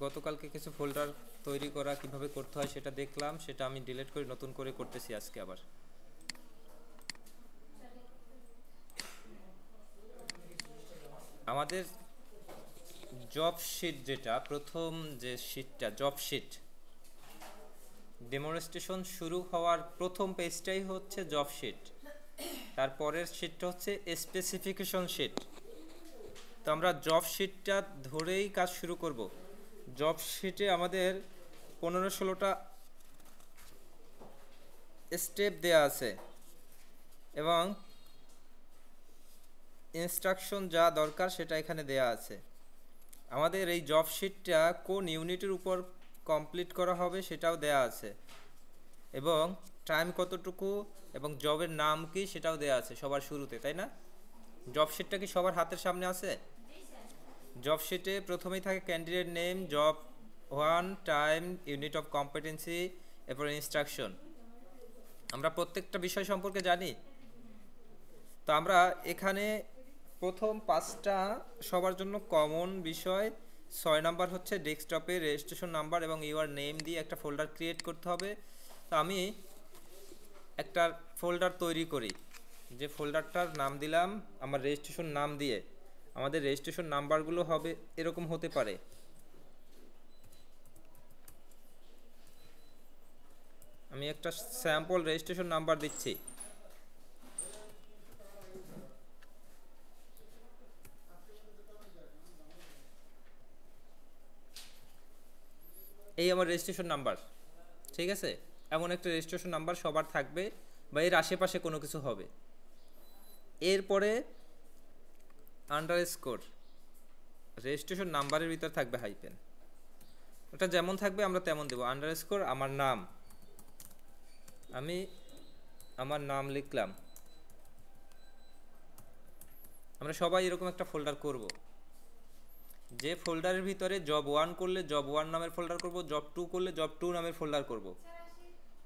গতকালকে কিছু ফোল্ডার তৈরি করা কিভাবে করতে হয় সেটা দেখলাম, সেটা আমি ডিলিট করে নতুন করে করতেছি আজকে আবার। আমাদের জব শিট, যেটা প্রথম যে শিটটা জব শিট, ডেমনস্ট্রেশন শুরু হওয়ার প্রথম পেজটাই হচ্ছে জব শিট। তারপরের শিটটা হচ্ছে স্পেসিফিকেশন শিট। তো আমরা জব শিটটা ধরেই কাজ শুরু করব। জব শিটে আমাদের 15-16টা স্টেপ দেয়া আছে এবং ইনস্ট্রাকশন যা দরকার সেটা এখানে দেয়া আছে। আমাদের এই জব শিটটা কোন ইউনিটের উপর কমপ্লিট করা হবে সেটাও দেয়া আছে, এবং টাইম কতটুকু এবং জবের নাম কি সেটাও দেয়া আছে সবার শুরুতে, তাই না? জব শিটটা কি সবার হাতের সামনে আছে? জব শিটে প্রথমেই থাকে candidate name, job 1, time, unit of competency, এরপর ইনস্ট্রাকশন। আমরা প্রত্যেকটা বিষয় সম্পর্কে জানি। তো আমরা এখানে প্রথম 5টা সবার জন্য কমন বিষয়। 6 নাম্বার হচ্ছে ডেস্কটপে রেজিস্ট্রেশন নাম্বার এবং ইউর নেম দিয়ে একটা ফোল্ডার ক্রিয়েট করতে হবে। তো আমি একটা ফোল্ডার তৈরি করি, যে ফোল্ডারটার নাম দিলাম আমার রেজিস্ট্রেশন নাম দিয়ে। আমাদের রেজিস্ট্রেশন নাম্বারগুলো হবে এরকম হতে পারে। আমি একটা স্যাম্পল রেজিস্ট্রেশন নাম্বার দিচ্ছি। এই আমার রেজিস্ট্রেশন নাম্বার, ঠিক আছে? এমন একটা রেজিস্ট্রেশন নাম্বার সবার থাকবে বা এর আশেপাশে কোনো কিছু হবে। এরপরে আন্ডারস্কোর, রেজিস্ট্রেশন নাম্বারের ভিতর থাকবে হাইপেন। ওটা যেমন থাকবে আমরা তেমন দেব। আন্ডারস্কোর আমার নাম, আমি আমার নাম লিখলাম। আমরা সবাই এরকম একটা ফোল্ডার করব, যে ফোল্ডারের ভিতরে জব 1 করলে জব 1 নামের ফোল্ডার করব, জব 2 করলে জব 2 নামের ফোল্ডার করব।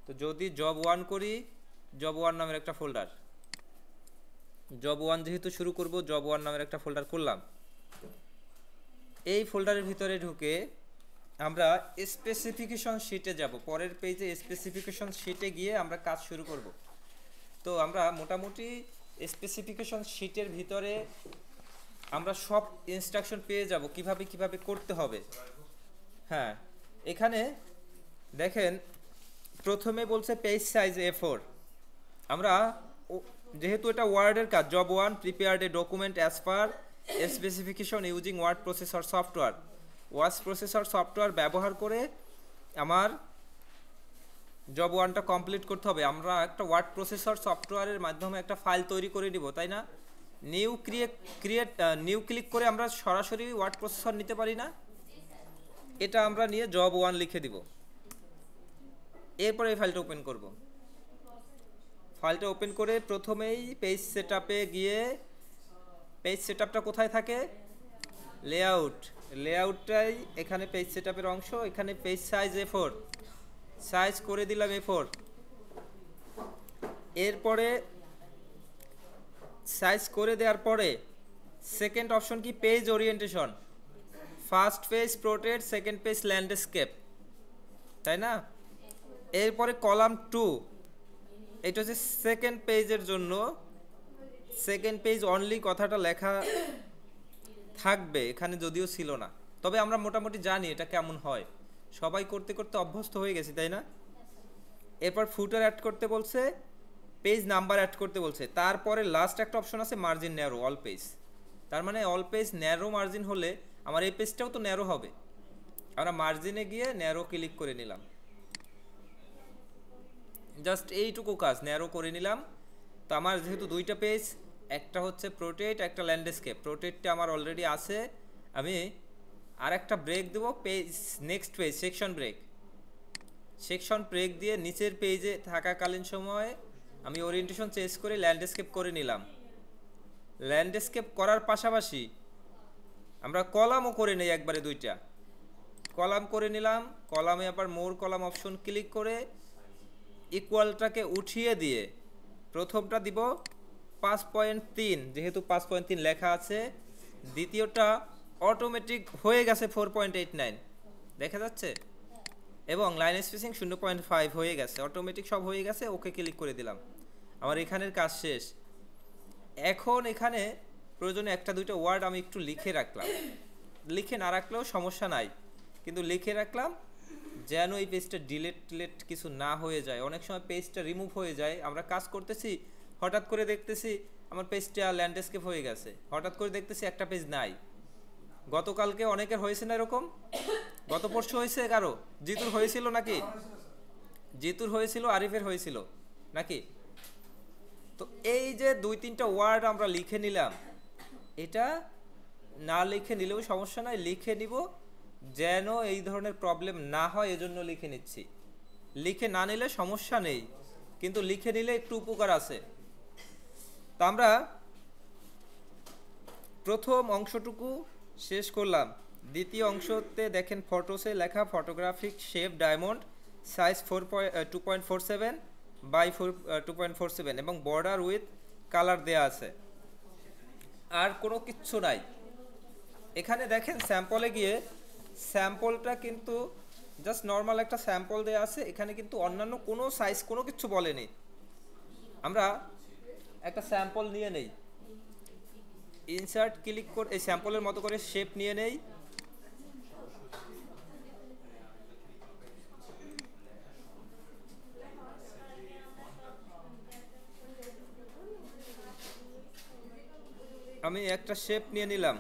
তো যদি জব 1 করি, জব 1 নামের একটা ফোল্ডার, জব 1 যেহেতু শুরু করব, জব 1 নামের একটা ফোল্ডার করলাম। এই ফোল্ডারের ভিতরে ঢুকে আমরা স্পেসিফিকেশন শিটে যাব। পরের পেজে স্পেসিফিকেশন শিটে গিয়ে আমরা কাজ শুরু করব। তো আমরা মোটামুটি স্পেসিফিকেশন শিটের ভিতরে আমরা সব ইনস্ট্রাকশন পেয়ে যাব কিভাবে করতে হবে। হ্যাঁ, এখানে দেখেন প্রথমে বলছে পেজ সাইজ A4। আমরা যেহেতু এটা ওয়ার্ডের কাজ, job 1 prepared a document as per specification using word processor software. Word processor software ব্যবহার করে আমার জব 1টা কমপ্লিট করতে হবে। আমরা একটা ওয়ার্ড প্রসেসর সফটওয়্যারের মাধ্যমে একটা ফাইল তৈরি করে নিব, তাই না? নিউ ক্লিক করে আমরা সরাসরি ওয়ার্ড প্রসেসর নিতে পারি না? এটা আমরা নিয়ে জব 1 লিখে দিব। এরপরে এই ফাইলটা ওপেন করব। ফাইলটা ওপেন করে প্রথমেই পেজ সেটআপে গিয়ে, পেজ সেটআপটা কোথায় থাকে? লেআউট। লেআউটটাই এখানে পেজ সেটআপের অংশ। এখানে পেজ সাইজ A4, সাইজ করে দিলাম A4। এরপরে সাইজ করে দেওয়ার পরে সেকেন্ড অপশন কি? Page orientation. First page portrait, second page landscape, তাই না? এরপরে কলাম 2, এটা হচ্ছে সেকেন্ড পেজের জন্য। সেকেন্ড পেজ অনলি কথাটা লেখা থাকবে এখানে, যদিও ছিল না, তবে আমরা মোটামুটি জানি এটা কেমন হয়, সবাই করতে করতে অভ্যস্ত হয়ে গেছি, তাই না? এরপর ফুটার অ্যাড করতে বলছে, পেজ নাম্বার অ্যাড করতে বলছে। তারপরে লাস্ট একটা অপশন আছে মার্জিন ন্যারো, অল পেজ। তার মানে অল পেজ ন্যারো মার্জিন হলে আমার এই পেজটাও তো ন্যারো হবে। আমরা মার্জিনে গিয়ে ন্যারো ক্লিক করে নিলাম। জাস্ট এইটুকু কাজ, ন্যারো করে নিলাম। তো আমার যেহেতু দুইটা পেজ, একটা হচ্ছে পোর্ট্রেট, একটা ল্যান্ডস্কেপ। পোর্ট্রেটটা আমার অলরেডি আছে, আমি আর একটা ব্রেক দেবো, page next page section break. Section break দিয়ে নিচের পেজে থাকাকালীন সময়ে আমি ওরিয়েন্টেশন চেঞ্জ করে ল্যান্ডস্কেপ করে নিলাম। ল্যান্ডস্কেপ করার পাশাপাশি আমরা কলামও করে নিই, একবারে দুইটা কলাম করে নিলাম। কলামে আবার মোর কলাম অপশন ক্লিক করে ইকুয়ালটাকে উঠিয়ে দিয়ে প্রথমটা দিব 5.3, যেহেতু 5.3 লেখা আছে। দ্বিতীয়টা অটোমেটিক হয়ে গেছে 4.89। দেখা যাচ্ছে। এবং লাইন স্পেসিং 0.5 হয়ে গেছে, অটোমেটিক সব হয়ে গেছে। ওকে ক্লিক করে দিলাম, আমার এখানের কাজ শেষ। এখন এখানে প্রয়োজনে একটা দুইটা ওয়ার্ড আমি একটু লিখে রাখলাম, লিখে না রাখলেও সমস্যা নাই, কিন্তু লিখে রাখলাম যেন এই পেজটা ডিলেট কিছু না হয়ে যায়। অনেক সময় পেজটা রিমুভ হয়ে যায়, আমরা কাজ করতেছি হঠাৎ করে দেখতেছি আমার পেজটা ল্যান্ডস্কেপ হয়ে গেছে, হঠাৎ করে দেখতেছি একটা পেজ নাই। গতকালকে অনেকের হয়েছে না এরকম? গত পরশু হয়েছে কারো? জিতুর হয়েছিল নাকি? জিতুর হয়েছিল, আরিফের হয়েছিল নাকি? তো এই যে দুই তিনটা ওয়ার্ড আমরা লিখে নিলাম, এটা না লিখে নিলেও সমস্যা নাই, লিখে নিব যেন এই ধরনের প্রবলেম না হয়, এজন্য লিখে নিচ্ছি। লিখে না নিলে সমস্যা নেই, কিন্তু লিখে নিলে একটু উপকার আছে। তা আমরা প্রথম অংশটুকু শেষ করলাম। দ্বিতীয় অংশতে দেখেন ফটোসে লেখা photographic shape diamond, size 2.47 by 2.47 এবং বর্ডার উইথ কালার দেয়া আছে। আর কোনো কিচ্ছু নাই এখানে। দেখেন স্যাম্পলে গিয়ে, স্যাম্পলটা কিন্তু জাস্ট নর্মাল একটা স্যাম্পল দেয়া আছে, এখানে কিন্তু অন্যান্য কোনো সাইজ কোনো কিছু বলেনি। আমরা একটা স্যাম্পল নিয়ে নেই, ইনসার্ট ক্লিক করে এই স্যাম্পলের মতো করে শেপ নিয়ে নেই। আমি একটা শেপ নিয়ে নিলাম,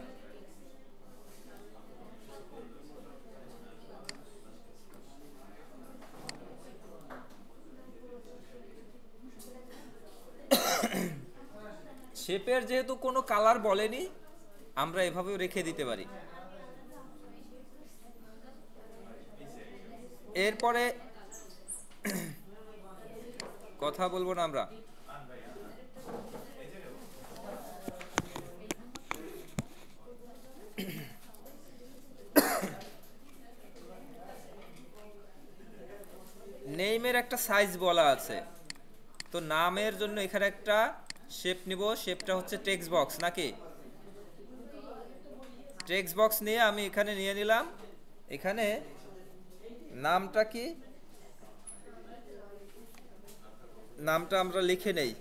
শেপের যেহেতু কোনো কালার বলেনি আমরা এভাবেও রেখে দিতে পারি। এরপরে কথা বলবো না আমরা, নেইমের একটা সাইজ বলা আছে, তো নামের জন্য এখানে একটা শেপ নিব। শেপটা হচ্ছে টেক্সট বক্স নাকি? টেক্সট বক্স নিয়ে আমি এখানে নিয়ে নিলাম। এখানে নামটা কি, নামটা আমরা লিখে নেই।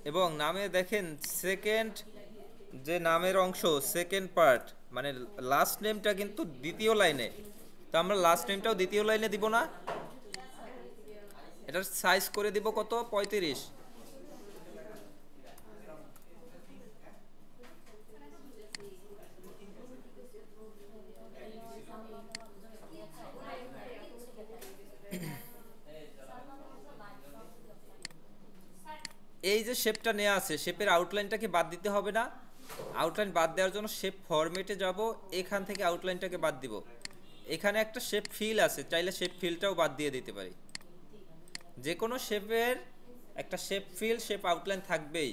এবং নামে দেখেন সেকেন্ড যে নামের অংশ, সেকেন্ড পার্ট মানে লাস্ট নেমটা কিন্তু দ্বিতীয় লাইনে, তো আমরা লাস্ট নেমটাও দ্বিতীয় লাইনে দিব না। এটার সাইজ করে দিব কত? 35। এই যে শেপটা নেওয়া আছে, শেপের আউটলাইনটাকে বাদ দিতে হবে না? আউটলাইন বাদ দেওয়ার জন্য শেপ ফরম্যাটে যাব, এখান থেকে আউটলাইনটাকে বাদ দিব। এখানে একটা শেপ ফিল আছে, চাইলে শেপ ফিলটাও বাদ দিয়ে দিতে পারি। যে কোনো শেপের একটা শেপ ফিল, শেপ আউটলাইন থাকবেই।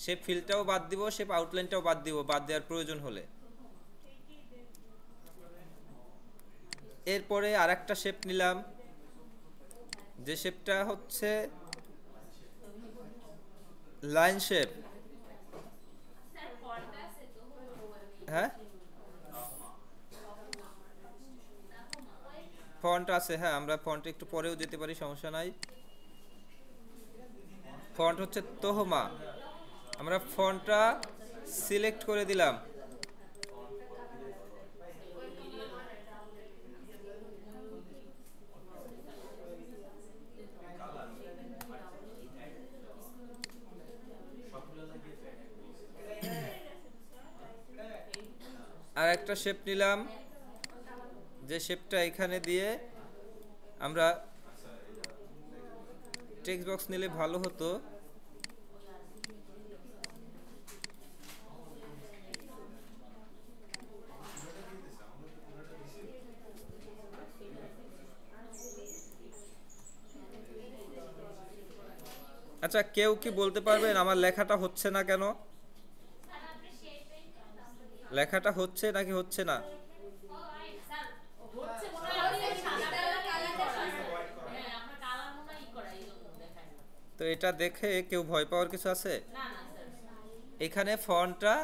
শেপ ফিলটাও বাদ দিব, শেপ আউটলাইনটাও বাদ দিব বাদ দেওয়ার প্রয়োজন হলে। এরপরে আরেকটা শেপ নিলাম, যে শেপটা হচ্ছে লাইন শেপ। হ্যাঁ ফন্ট আছে, হ্যাঁ আমরা ফন্ট একটু পরেও যেতে পারি, সমস্যা নাই। ফন্ট হচ্ছে তোহমা, আমরা ফন্টটা সিলেক্ট করে দিলাম। আর একটা শেপ নিলাম, যে শেপটা এখানে দিয়ে আমরা টেক্সট বক্স নিলে ভালো হতো। আচ্ছা কেউ কি বলতে পারবেন আমার লেখাটা হচ্ছে না কেন? লেখাটা হচ্ছে নাকি হচ্ছে না? তো এটা দেখে কেউ ভয় পাওয়ার কিছু আছে? এখানে ফন্টটা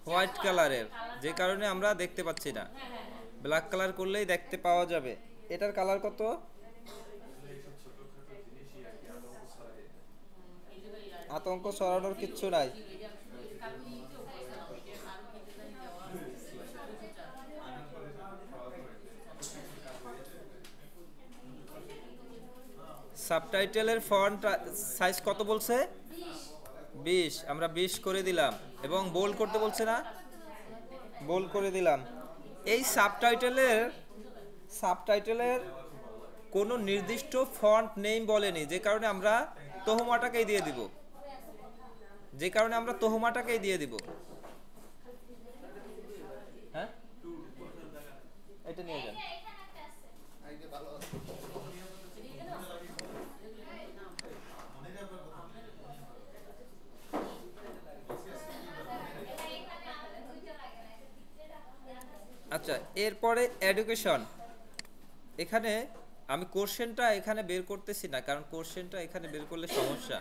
হোয়াইট কালারের, যে কারণে আমরা দেখতে পাচ্ছি না। ব্ল্যাক কালার করলেই দেখতে পাওয়া যাবে। এটার কালার কত? আতঙ্ক ছড়ানোর কিচ্ছু নাই। সাবটাইটেলের ফন্ট সাইজ কত বলছে? 20। আমরা 20 করে দিলাম এবং বোল্ড করতে বলছে না, বোল্ড করে দিলাম। এই সাবটাইটেলের কোনো নির্দিষ্ট ফন্ট নেই বলেনি, যে কারণে আমরা তহমাটাকেই দিয়ে দিব, হ্যাঁ এটা নিয়ে যান। আচ্ছা, এরপরে এডুকেশন। এখানে আমি কোশ্চেনটা এখানে বের করতেছি না, কারণ কোশ্চেনটা এখানে বের করলে সমস্যা।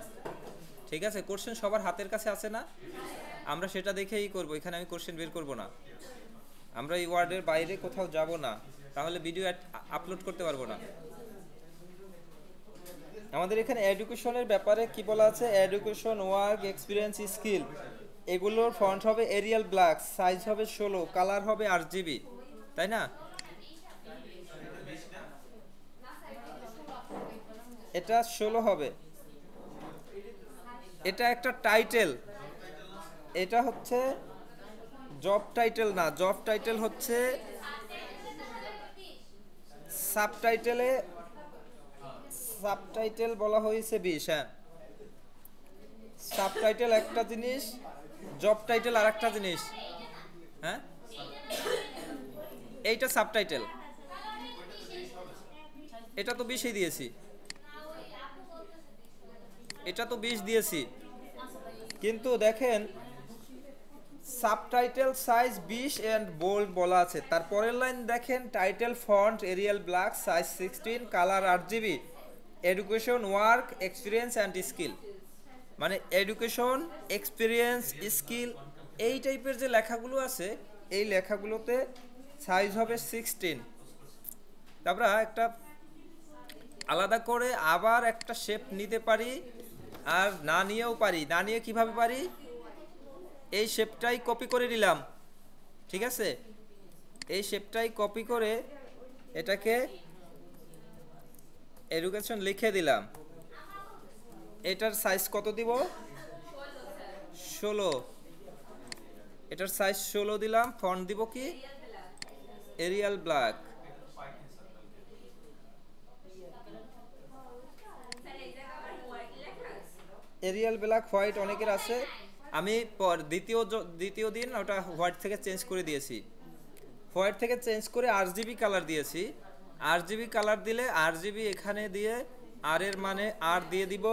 ঠিক আছে, কোশ্চেন সবার হাতের কাছে আছে না? আমরা সেটা দেখেই করব। এখানে আমি কোশ্চেন বের করব না। আমরা এই ওয়ার্ডের বাইরে কোথাও যাব না, তাহলে ভিডিও আপলোড করতে পারবো না। আমাদের এখানে এডুকেশনের ব্যাপারে কি বলা আছে? এডুকেশন, ওয়ার্ক, এক্সপিরিয়েন্স, স্কিল, এগুলোর ফন্ট হবে এরিয়াল ব্ল্যাক, সাইজ হবে 16, কালার হবে RGB, তাই না? এটা 16 হবে। এটা একটা টাইটেল, এটা হচ্ছে জব টাইটেল না, জব টাইটেল হচ্ছে সাবটাইটেলে, সাবটাইটেল বলা হয়েছে 20। হ্যাঁ, সাবটাইটেল একটা জিনিস, জব টাইটেল আর একটা জিনিস। হ্যাঁ, এইটা সাবটাইটেল, এটা তো 20ই দিয়েছি, এটা তো 20 দিয়েছি, কিন্তু দেখেন সাবটাইটেল সাইজ 20 এন্ড বোল্ড বলা আছে। তারপরের লাইন দেখেন, title font Arial black, size 16, colour RGB, education, work, experience and skill. মানে এডুকেশন, এক্সপিরিয়েন্স, স্কিল, এই টাইপের যে লেখাগুলো আছে, এই লেখাগুলোতে সাইজ হবে 16। তারপরে একটা আলাদা করে আবার একটা শেপ নিতে পারি, আর না নিয়েও পারি। না নিয়ে কিভাবে পারি? এই শেপটাই কপি করে নিলাম, ঠিক আছে? এই শেপটাই কপি করে এটাকে এডুকেশন লিখে দিলাম। এটার সাইজ কত দিব? 16। এটার সাইজ 16 দিলাম। ফন্ট দিব কি? Arial black. Arial black white অনেকের আছে, আমি দ্বিতীয় দিন ওটা হোয়াইট থেকে চেঞ্জ করে দিয়েছি। হোয়াইট থেকে চেঞ্জ করে RGB কালার দিয়েছি। RGB কালার দিলে RGB এখানে দিয়ে আর এর মানে আর দিয়ে দিব।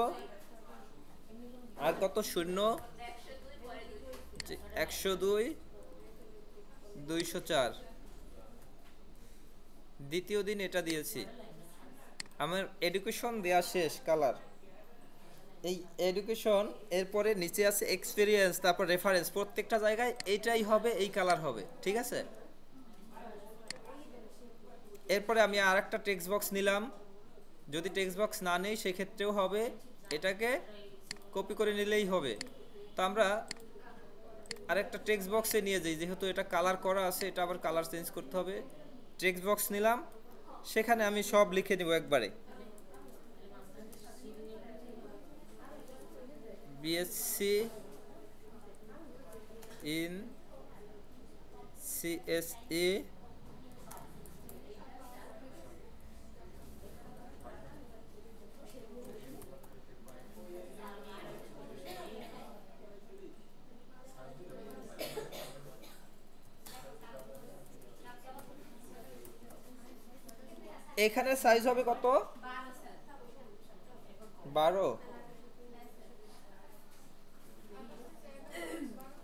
আর কত? 0, 102, 204। দ্বিতীয় দিন এটা দিয়েছি। আমার এডুকেশন দেয়া শেষ, কালার। এই এডুকেশন, এরপরে নিচে আছে এক্সপিরিয়েন্স, তারপর রেফারেন্স, প্রত্যেকটা জায়গায় এইটাই হবে, এই কালার হবে, ঠিক আছে? এরপরে আমি আর একটা টেক্সট বক্স নিলাম। যদি টেক্সট বক্স না নেই সেক্ষেত্রেও হবে, এটাকে কপি করে নিলেই হবে। তো আমরা আরেকটা টেক্সট বক্সে নিয়ে যাই, যেহেতু এটা কালার করা আছে, এটা আবার কালার চেঞ্জ করতে হবে। টেক্সট বক্স নিলাম, সেখানে আমি সব লিখে নিব একবারে। BSc in CSE এখানে সাইজ হবে কত? 12।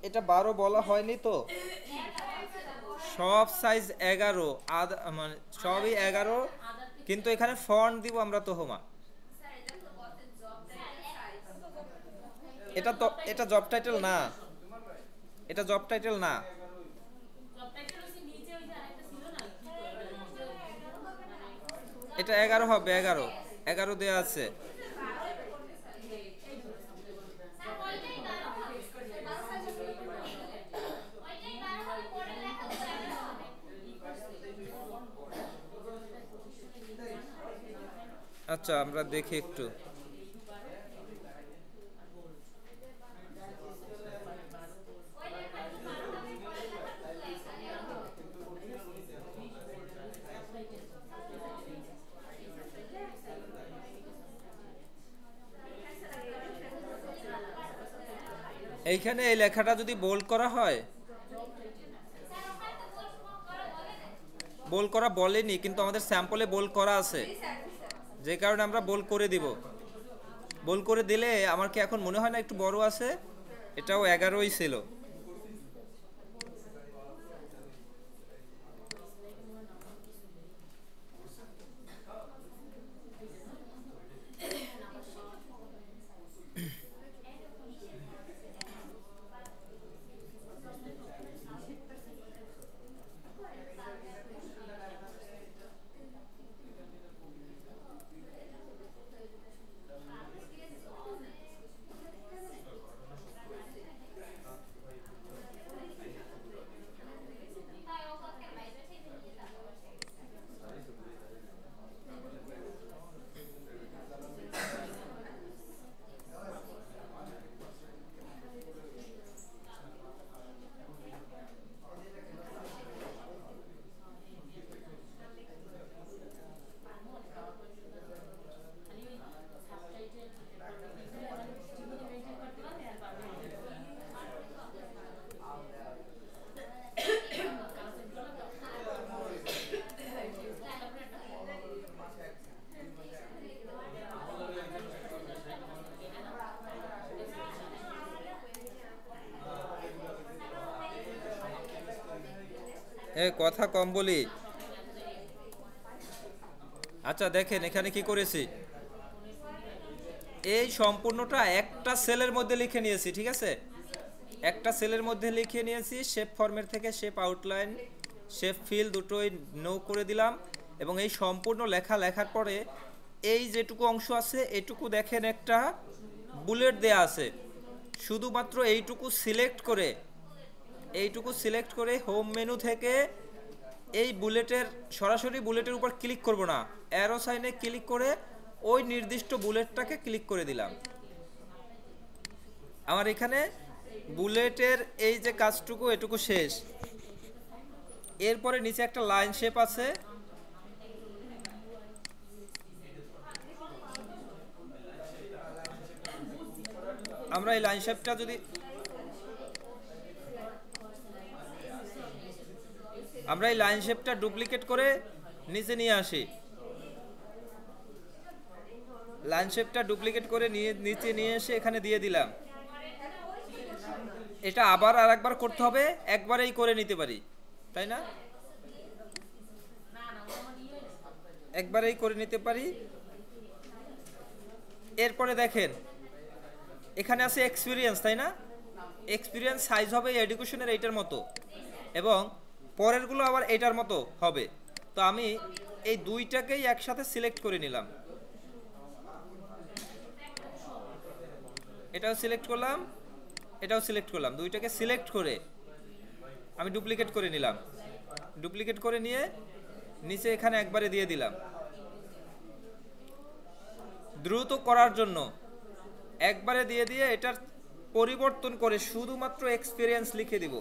এটা 12 বলা হয়নি তো? সব সাইজ 11, মানে সবই 11, কিন্তু এখানে ফন্ট দিব আমরা তোহমা। এটা জব টাইটেল না, এটা জব টাইটেল না। এটা 11 হবে, 11, 11 দেয়া আছে। আচ্ছা আমরা দেখি একটু। এইখানে এই লেখাটা যদি বোল্ড করা হয়, বোল্ড করা বলেনি কিন্তু আমাদের স্যাম্পলে বোল্ড করা আছে, যে কারণে আমরা বোল্ড করে দিব। বোল্ড করে দিলে আমার কি এখন মনে হয় না একটু বড় আছে? এটাও 11ই ছিল। কথা কম বলি। আচ্ছা দেখেন এখানে কি করেছি, এই সম্পূর্ণটা একটা সেলের মধ্যে লিখে নিয়েছি, ঠিক আছে? একটা সেলের মধ্যে লিখে নিয়েছি, শেপ ফরম্যাট থেকে শেপ আউটলাইন, শেপ ফিল দুটোই নো করে দিলাম। এবং এই সম্পূর্ণ লেখার পরে এই যেটুকু অংশ আছে এটুকু দেখেন একটা বুলেট দেয়া আছে। শুধুমাত্র এইটুকু সিলেক্ট করে হোম মেনু থেকে এই বুলেটের সরাসরি বুলেটের উপর ক্লিক করব না, অ্যারো সাইনে ক্লিক করে ওই নির্দিষ্ট বুলেটটাকে ক্লিক করে দিলাম। আমার এখানে বুলেটের এই যে কাজটুকু এটুকু শেষ। এরপরে নিচে একটা লাইন শেপ আছে, আমরা এই লাইন শেপটা যদি আমরা এই লাইন শেপটা ডুপ্লিকেট করে নিচে নিয়ে আসি, লাইন শেপটা ডুপ্লিকেট করে নিচে নিয়ে এসে এখানে দিয়ে দিলাম। এটা আবার আরেকবার করতে হবে, একবারেই করে নিতে পারি তাই না? একবারেই করে নিতে পারি। এরপরে দেখেন এখানে আছে এক্সপিরিয়েন্স, তাই না? এক্সপিরিয়েন্স সাইজ হবে এডুকেশনের এইটার মতো এবং পরেরগুলো আবার এটার মতো হবে। তো আমি এই দুইটাকেই একসাথে সিলেক্ট করে নিলাম, এটাও সিলেক্ট করলাম, এটাও সিলেক্ট করলাম, দুইটাকে সিলেক্ট করে আমি ডুপ্লিকেট করে নিলাম। ডুপ্লিকেট করে নিয়ে নিচে এখানে একবারে দিয়ে দিলাম। দ্রুত করার জন্য একবারে দিয়ে এটার পরিবর্তন করে শুধুমাত্র এক্সপিরিয়েন্স লিখে দিব।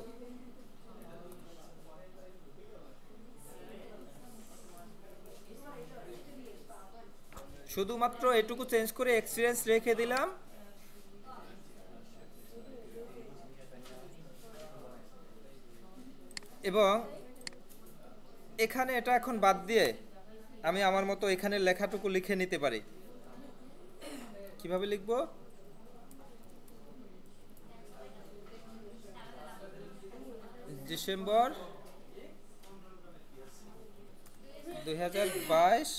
শুধুমাত্র এটুকু চেঞ্জ করে এক্সপিরিয়েন্স রেখে দিলাম। এবং এখানে এটা এখন বাদ দিয়ে আমি আমার মতো এখানে লেখাটুকু লিখে নিতে পারি। কিভাবে লিখব? ডিসেম্বর 2022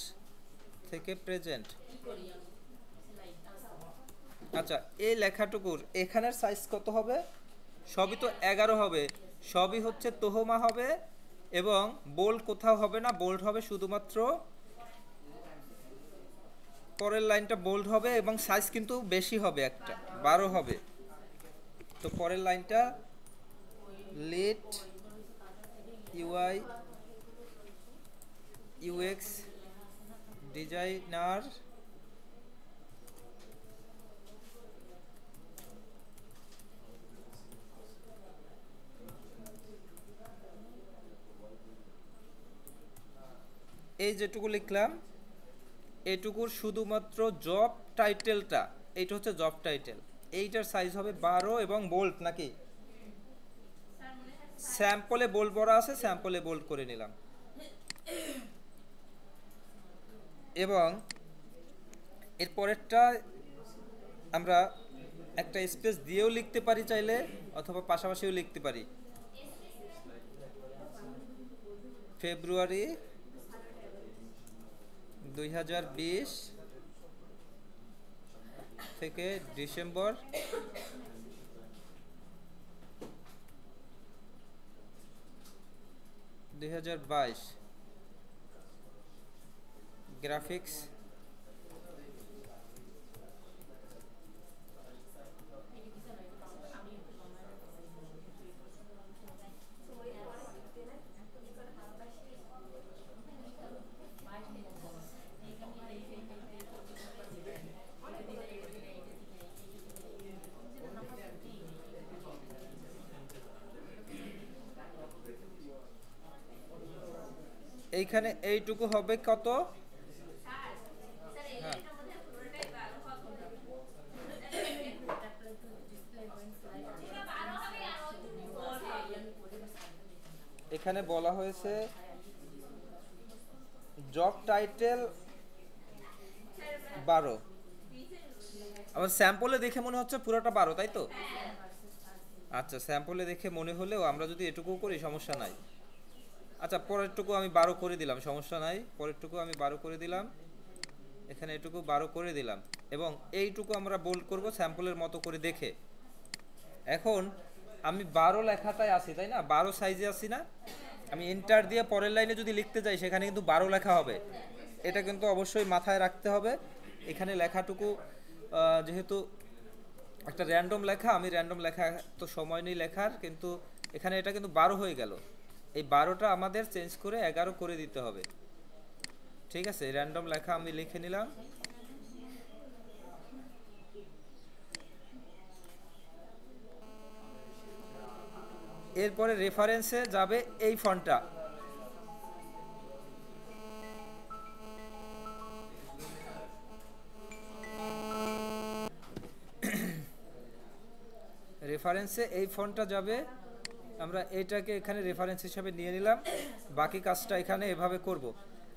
থেকে প্রেজেন্ট। আচ্ছা, এই লেখাটুকুর এখানের সাইজ কত হবে? সবই তো 11 হবে, সবই হচ্ছে তোহমা হবে, এবং বোল্ড কোথাও হবে না, বোল্ড হবে শুধুমাত্র পরের লাইনটা বোল্ড হবে, এবং সাইজ কিন্তু বেশি হবে, একটা 12 হবে। তো পরের লাইনটা লিড ইউআই ইউএক্স ডিজাইনার এই যেটুকু লিখলাম, এইটুকুর শুধুমাত্র জব টাইটেলটা, এইটা হচ্ছে জব টাইটেল, এইটার সাইজ হবে 12 এবং বোল্ড নাকি স্যাম্পলে বোল্ড বড় আছে, স্যাম্পলে বোল্ড করে নিলাম। এবং এর পরেরটা আমরা একটা স্পেস দিয়েও লিখতে পারি চাইলে, অথবা পাশাপাশিও লিখতে পারি। ফেব্রুয়ারি 2020 থেকে ডিসেম্বর 2022 গ্রাফিক্স এইখানে এইটুকু হবে কত? হ্যাঁ, এখানে বলা হয়েছে জব টাইটেল 12, আবার স্যাম্পলে দেখে মনে হচ্ছে পুরোটা 12, তাই তো? আচ্ছা, স্যাম্পলে দেখে মনে হলেও আমরা যদি এটুকু করি সমস্যা নাই। আচ্ছা, পরেরটুকু আমি 12 করে দিলাম, সমস্যা নাই, পরেরটুকু আমি 12 করে দিলাম, এখানে এটুকু 12 করে দিলাম, এবং এইটুকু আমরা বোল্ড করব স্যাম্পলের মতো করে দেখে। এখন আমি 12 লেখাটায় আছি, তাই না, 12 সাইজে আছি না, আমি এন্টার দিয়ে পরের লাইনে যদি লিখতে যাই সেখানে কিন্তু 12 লেখা হবে, এটা কিন্তু অবশ্যই মাথায় রাখতে হবে। এখানে লেখাটুকু যেহেতু একটা র্যান্ডম লেখা, আমি র্যান্ডম লেখা তো সময় নেই লেখার, কিন্তু এখানে এটা কিন্তু 12 হয়ে গেল, এই 12টা আমাদের চেঞ্জ করে 11 করে দিতে হবে। ঠিক আছে, র্যান্ডম লেখা আমি লিখে নিলাম। এরপরে রেফারেন্সে যাবে এই ফন্টটা, রেফারেন্সে এই ফন্টটা যাবে, আমরা এইটাকে এখানে রেফারেন্স হিসাবে নিয়ে নিলাম, বাকি কাজটা এখানে এভাবে করব।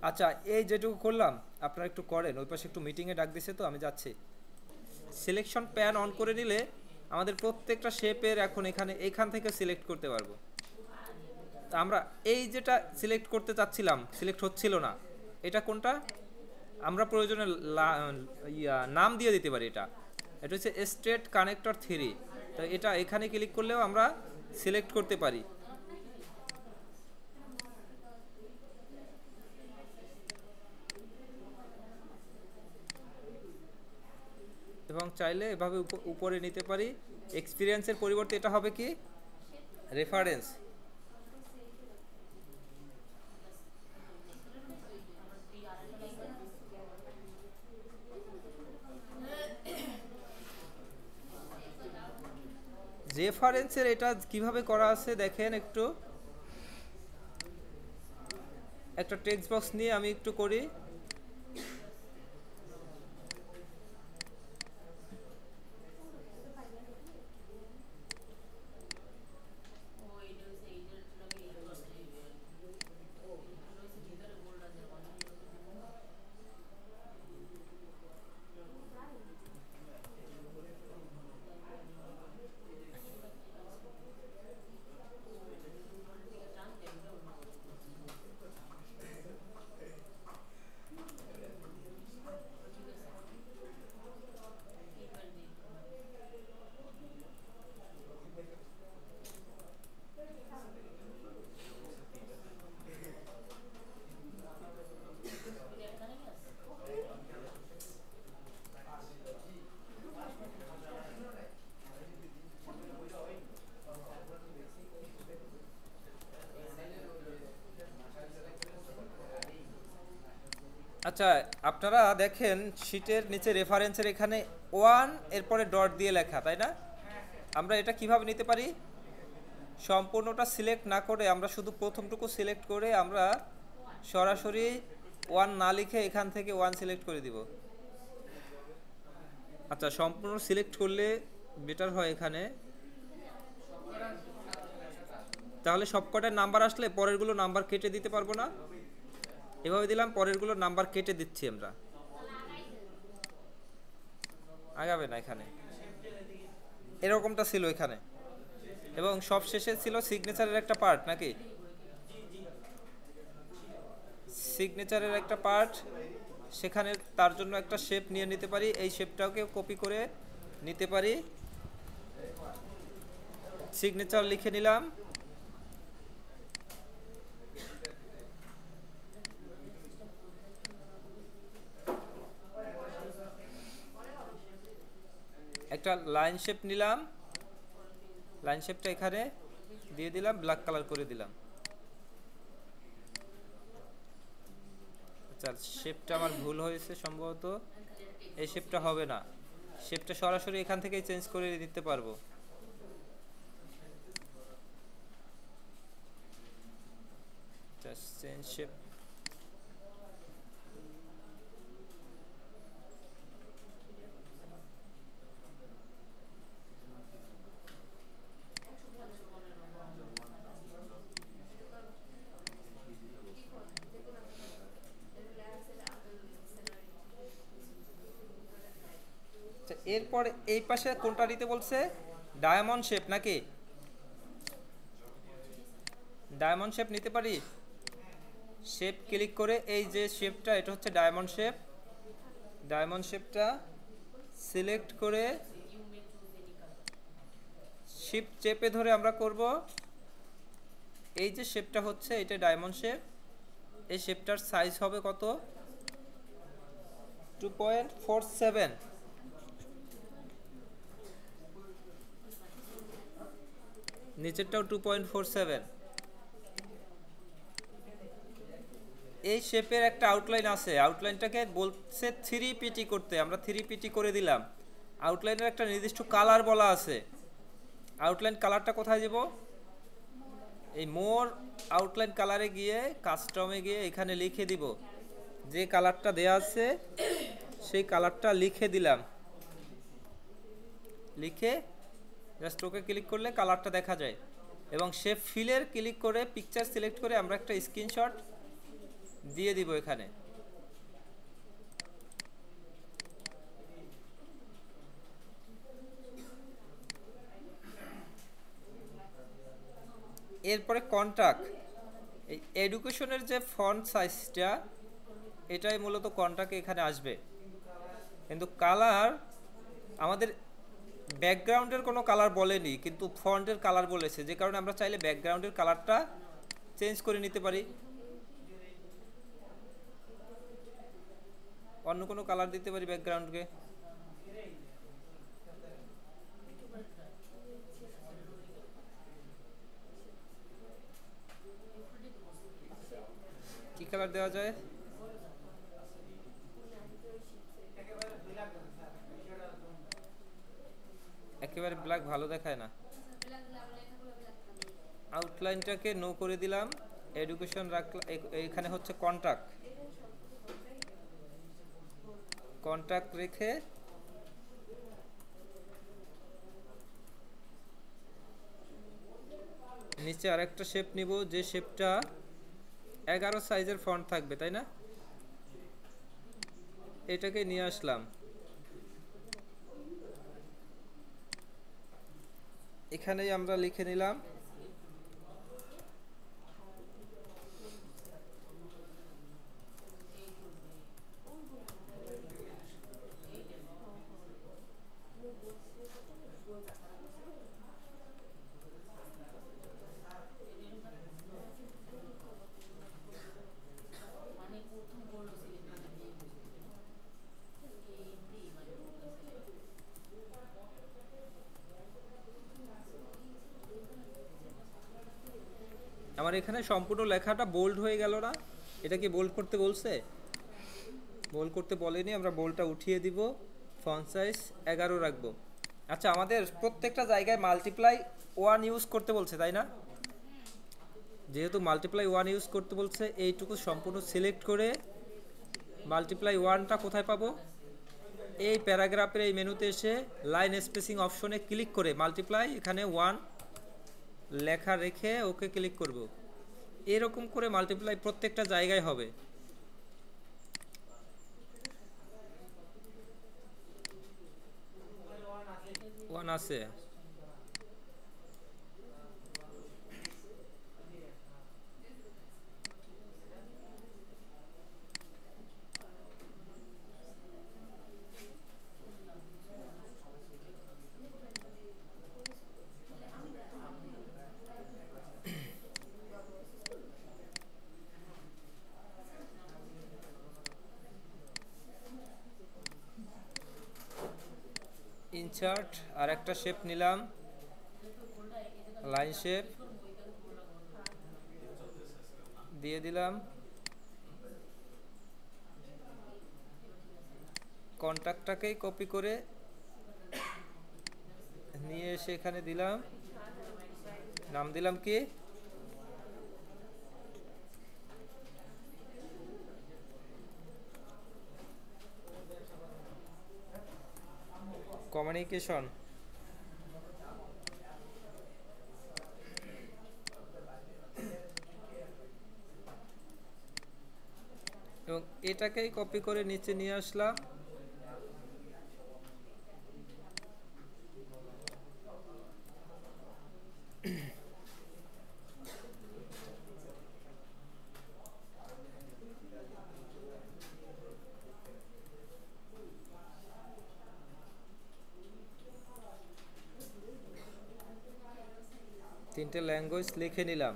আচ্ছা, এই যেটুকু করলাম আপনারা একটু করেন, ওই পাশে একটু মিটিংয়ে ডাক দিছে তো, আমি যাচ্ছি। সিলেকশন প্যান অন করে নিলে আমাদের প্রত্যেকটা শেপের এখন এইখান থেকে সিলেক্ট করতে পারবো। তা আমরা এই যেটা সিলেক্ট করতে চাচ্ছিলাম সিলেক্ট হচ্ছিল না, এটা কোনটা, আমরা প্রয়োজনে নাম দিয়ে দিতে পারি, এটা হচ্ছে স্ট্রেট কানেক্টর 3, তো এটা এখানে ক্লিক করলেও আমরা সিলেক্ট করতে পারি। এবং চাইলে এভাবে উপরে নিতে পারি। এক্সপিরিয়েন্সের পরিবর্তে এটা হবে কি রেফারেন্স। রেফারেন্সের এটা কিভাবে করা আছে দেখেন, একটু একটা টেক্সট বক্স নিয়ে আমি একটু করি। আচ্ছা, আপনারা দেখেন শীটের নিচে রেফারেন্সের এখানে 1 এরপরে ডট দিয়ে লেখা, তাই না? আমরা এটা কিভাবে নিতে পারি? সম্পূর্ণটা সিলেক্ট না করে আমরা শুধু প্রথমটুকু সিলেক্ট করে আমরা সরাসরি 1 না লিখে এখান থেকে 1 সিলেক্ট করে দিব। আচ্ছা, সম্পূর্ণ সিলেক্ট করলে বেটার হয় এখানে, তাহলে সবকটার নাম্বার আসলে পরেরগুলো নাম্বার কেটে দিতে পারবো না। এভাবে দিলাম, পরেরগুলো নাম্বার কেটে দিচ্ছি আমরা, আগাবে না এখানে। এরকমটা ছিল এখানে, এবং সব শেষে ছিল সিগনেচারের একটা পার্ট, নাকি সিগনেচারের একটা পার্ট, সেখানে তার জন্য একটা শেপ নিয়ে নিতে পারি। এই শেপটাকে কপি করে নিতে পারি, সিগনেচার লিখে নিলাম। একটা লাইন শেপ নিলাম, লাইন শেপটা এখানে দিয়ে দিলাম, ব্ল্যাক কালার করে দিলাম। আচ্ছা, শেপটা আমার ভুল হয়েছে সম্ভবত, এই শেপটা হবে না, শেপটা সরাসরি এখান থেকেই চেঞ্জ করে দিতে পারবো। চেঞ্জ শেপ, এরপর এই পাশে কোনটা দিতে বলছে? ডায়মন্ড শেপ, নাকি ডায়মন্ড শেপ নিতে পারি? শেপ ক্লিক করে এই যে শেপটা, এটা হচ্ছে ডায়মন্ড শেপ। ডায়মন্ড শেপটা সিলেক্ট করে শিফট চেপে ধরে আমরা করব, এই যে শেপটা হচ্ছে এটা ডায়মন্ড শেপ। এই শেপটার সাইজ হবে কত? 2.47। নিচেরটাও 2.47। এই শেপের একটা আউটলাইন আছে, আউটলাইনটাকে বলছে 3PT করতে, আমরা 3PT করে দিলাম। আউটলাইনের একটা নির্দিষ্ট কালার বলা আছে, আউটলাইন কালারটা কোথায় দেব? এই মোর আউটলাইন কালারে গিয়ে কাস্টমে গিয়ে এখানে লিখে দিব, যে কালারটা দেয়া আছে সেই কালারটা লিখে দিলাম। লিখে জাস্ট ওকে ক্লিক করলে কালারটা দেখা যায়, এবং শেপ ফিলের ক্লিক করে পিকচার সিলেক্ট করে আমরা একটা স্ক্রিনশট দিয়ে দিব এখানে। এরপরে কন্ট্রাক্ট, এই এডুকেশনের যে ফন্ট সাইজটা, এটাই মূলত কন্ট্রাক্টে এখানে আসবে। কিন্তু কালার আমাদের ব্যাকগ্রাউন্ডের কোনো কালার বলেনি, কিন্তু ফন্টের কালার বলেছে, যে কারণে আমরা চাইলে ব্যাকগ্রাউন্ডের কালারটা চেঞ্জ করে নিতে পারি, অন্য কোনো কালার দিতে পারি ব্যাকগ্রাউন্ডকে। কি কালার দেওয়া যায়? একেবারে ব্ল্যাক ভালো দেখায় না। আউটলাইনটাকে নো করে দিলাম, এডুকেশন রাখলাম, এখানে হচ্ছে কন্ট্রাক্ট, কন্ট্রাক্ট রেখে নিচে আরেকটা শেপ নিব, যে শেপটা 11 সাইজের ফন্ট থাকবে, তাই না? এটাকে নিয়ে আসলাম, এখানেই আমরা লিখে নিলাম। আমার এখানে সম্পূর্ণ লেখাটা বোল্ড হয়ে গেল না, এটা কি বোল্ড করতে বলছে? বোল্ড করতে বলেনি, আমরা বোল্ডটা উঠিয়ে দিব, ফন্ট সাইজ 11 রাখবো। আচ্ছা, আমাদের প্রত্যেকটা জায়গায় মাল্টিপ্লাই 1 ইউজ করতে বলছে, তাই না? যেহেতু মাল্টিপ্লাই 1 ইউজ করতে বলছে, এইটুকু সম্পূর্ণ সিলেক্ট করে মাল্টিপ্লাই 1টা কোথায় পাবো? এই প্যারাগ্রাফের এই মেনুতে এসে লাইন স্পেসিং অপশনে ক্লিক করে মাল্টিপ্লাই এখানে 1 লেখা রেখে ওকে ক্লিক করব। এরকম করে মাল্টিপ্লাই প্রত্যেকটা জায়গায় হবে। ওয়ান আছে। ইনসার্ট আর একটা শেপ নিলাম, লাইন শেপ দিয়ে দিলাম, কন্ট্যাক্টটাকেই কপি করে নিয়ে এসে এখানে দিলাম, নাম দিলাম কি? কমিউনিকেশন। এবং এটাকেই কপি করে নিচে নিয়ে আসলাম, তিনটে ল্যাঙ্গুয়েজ লিখে নিলাম।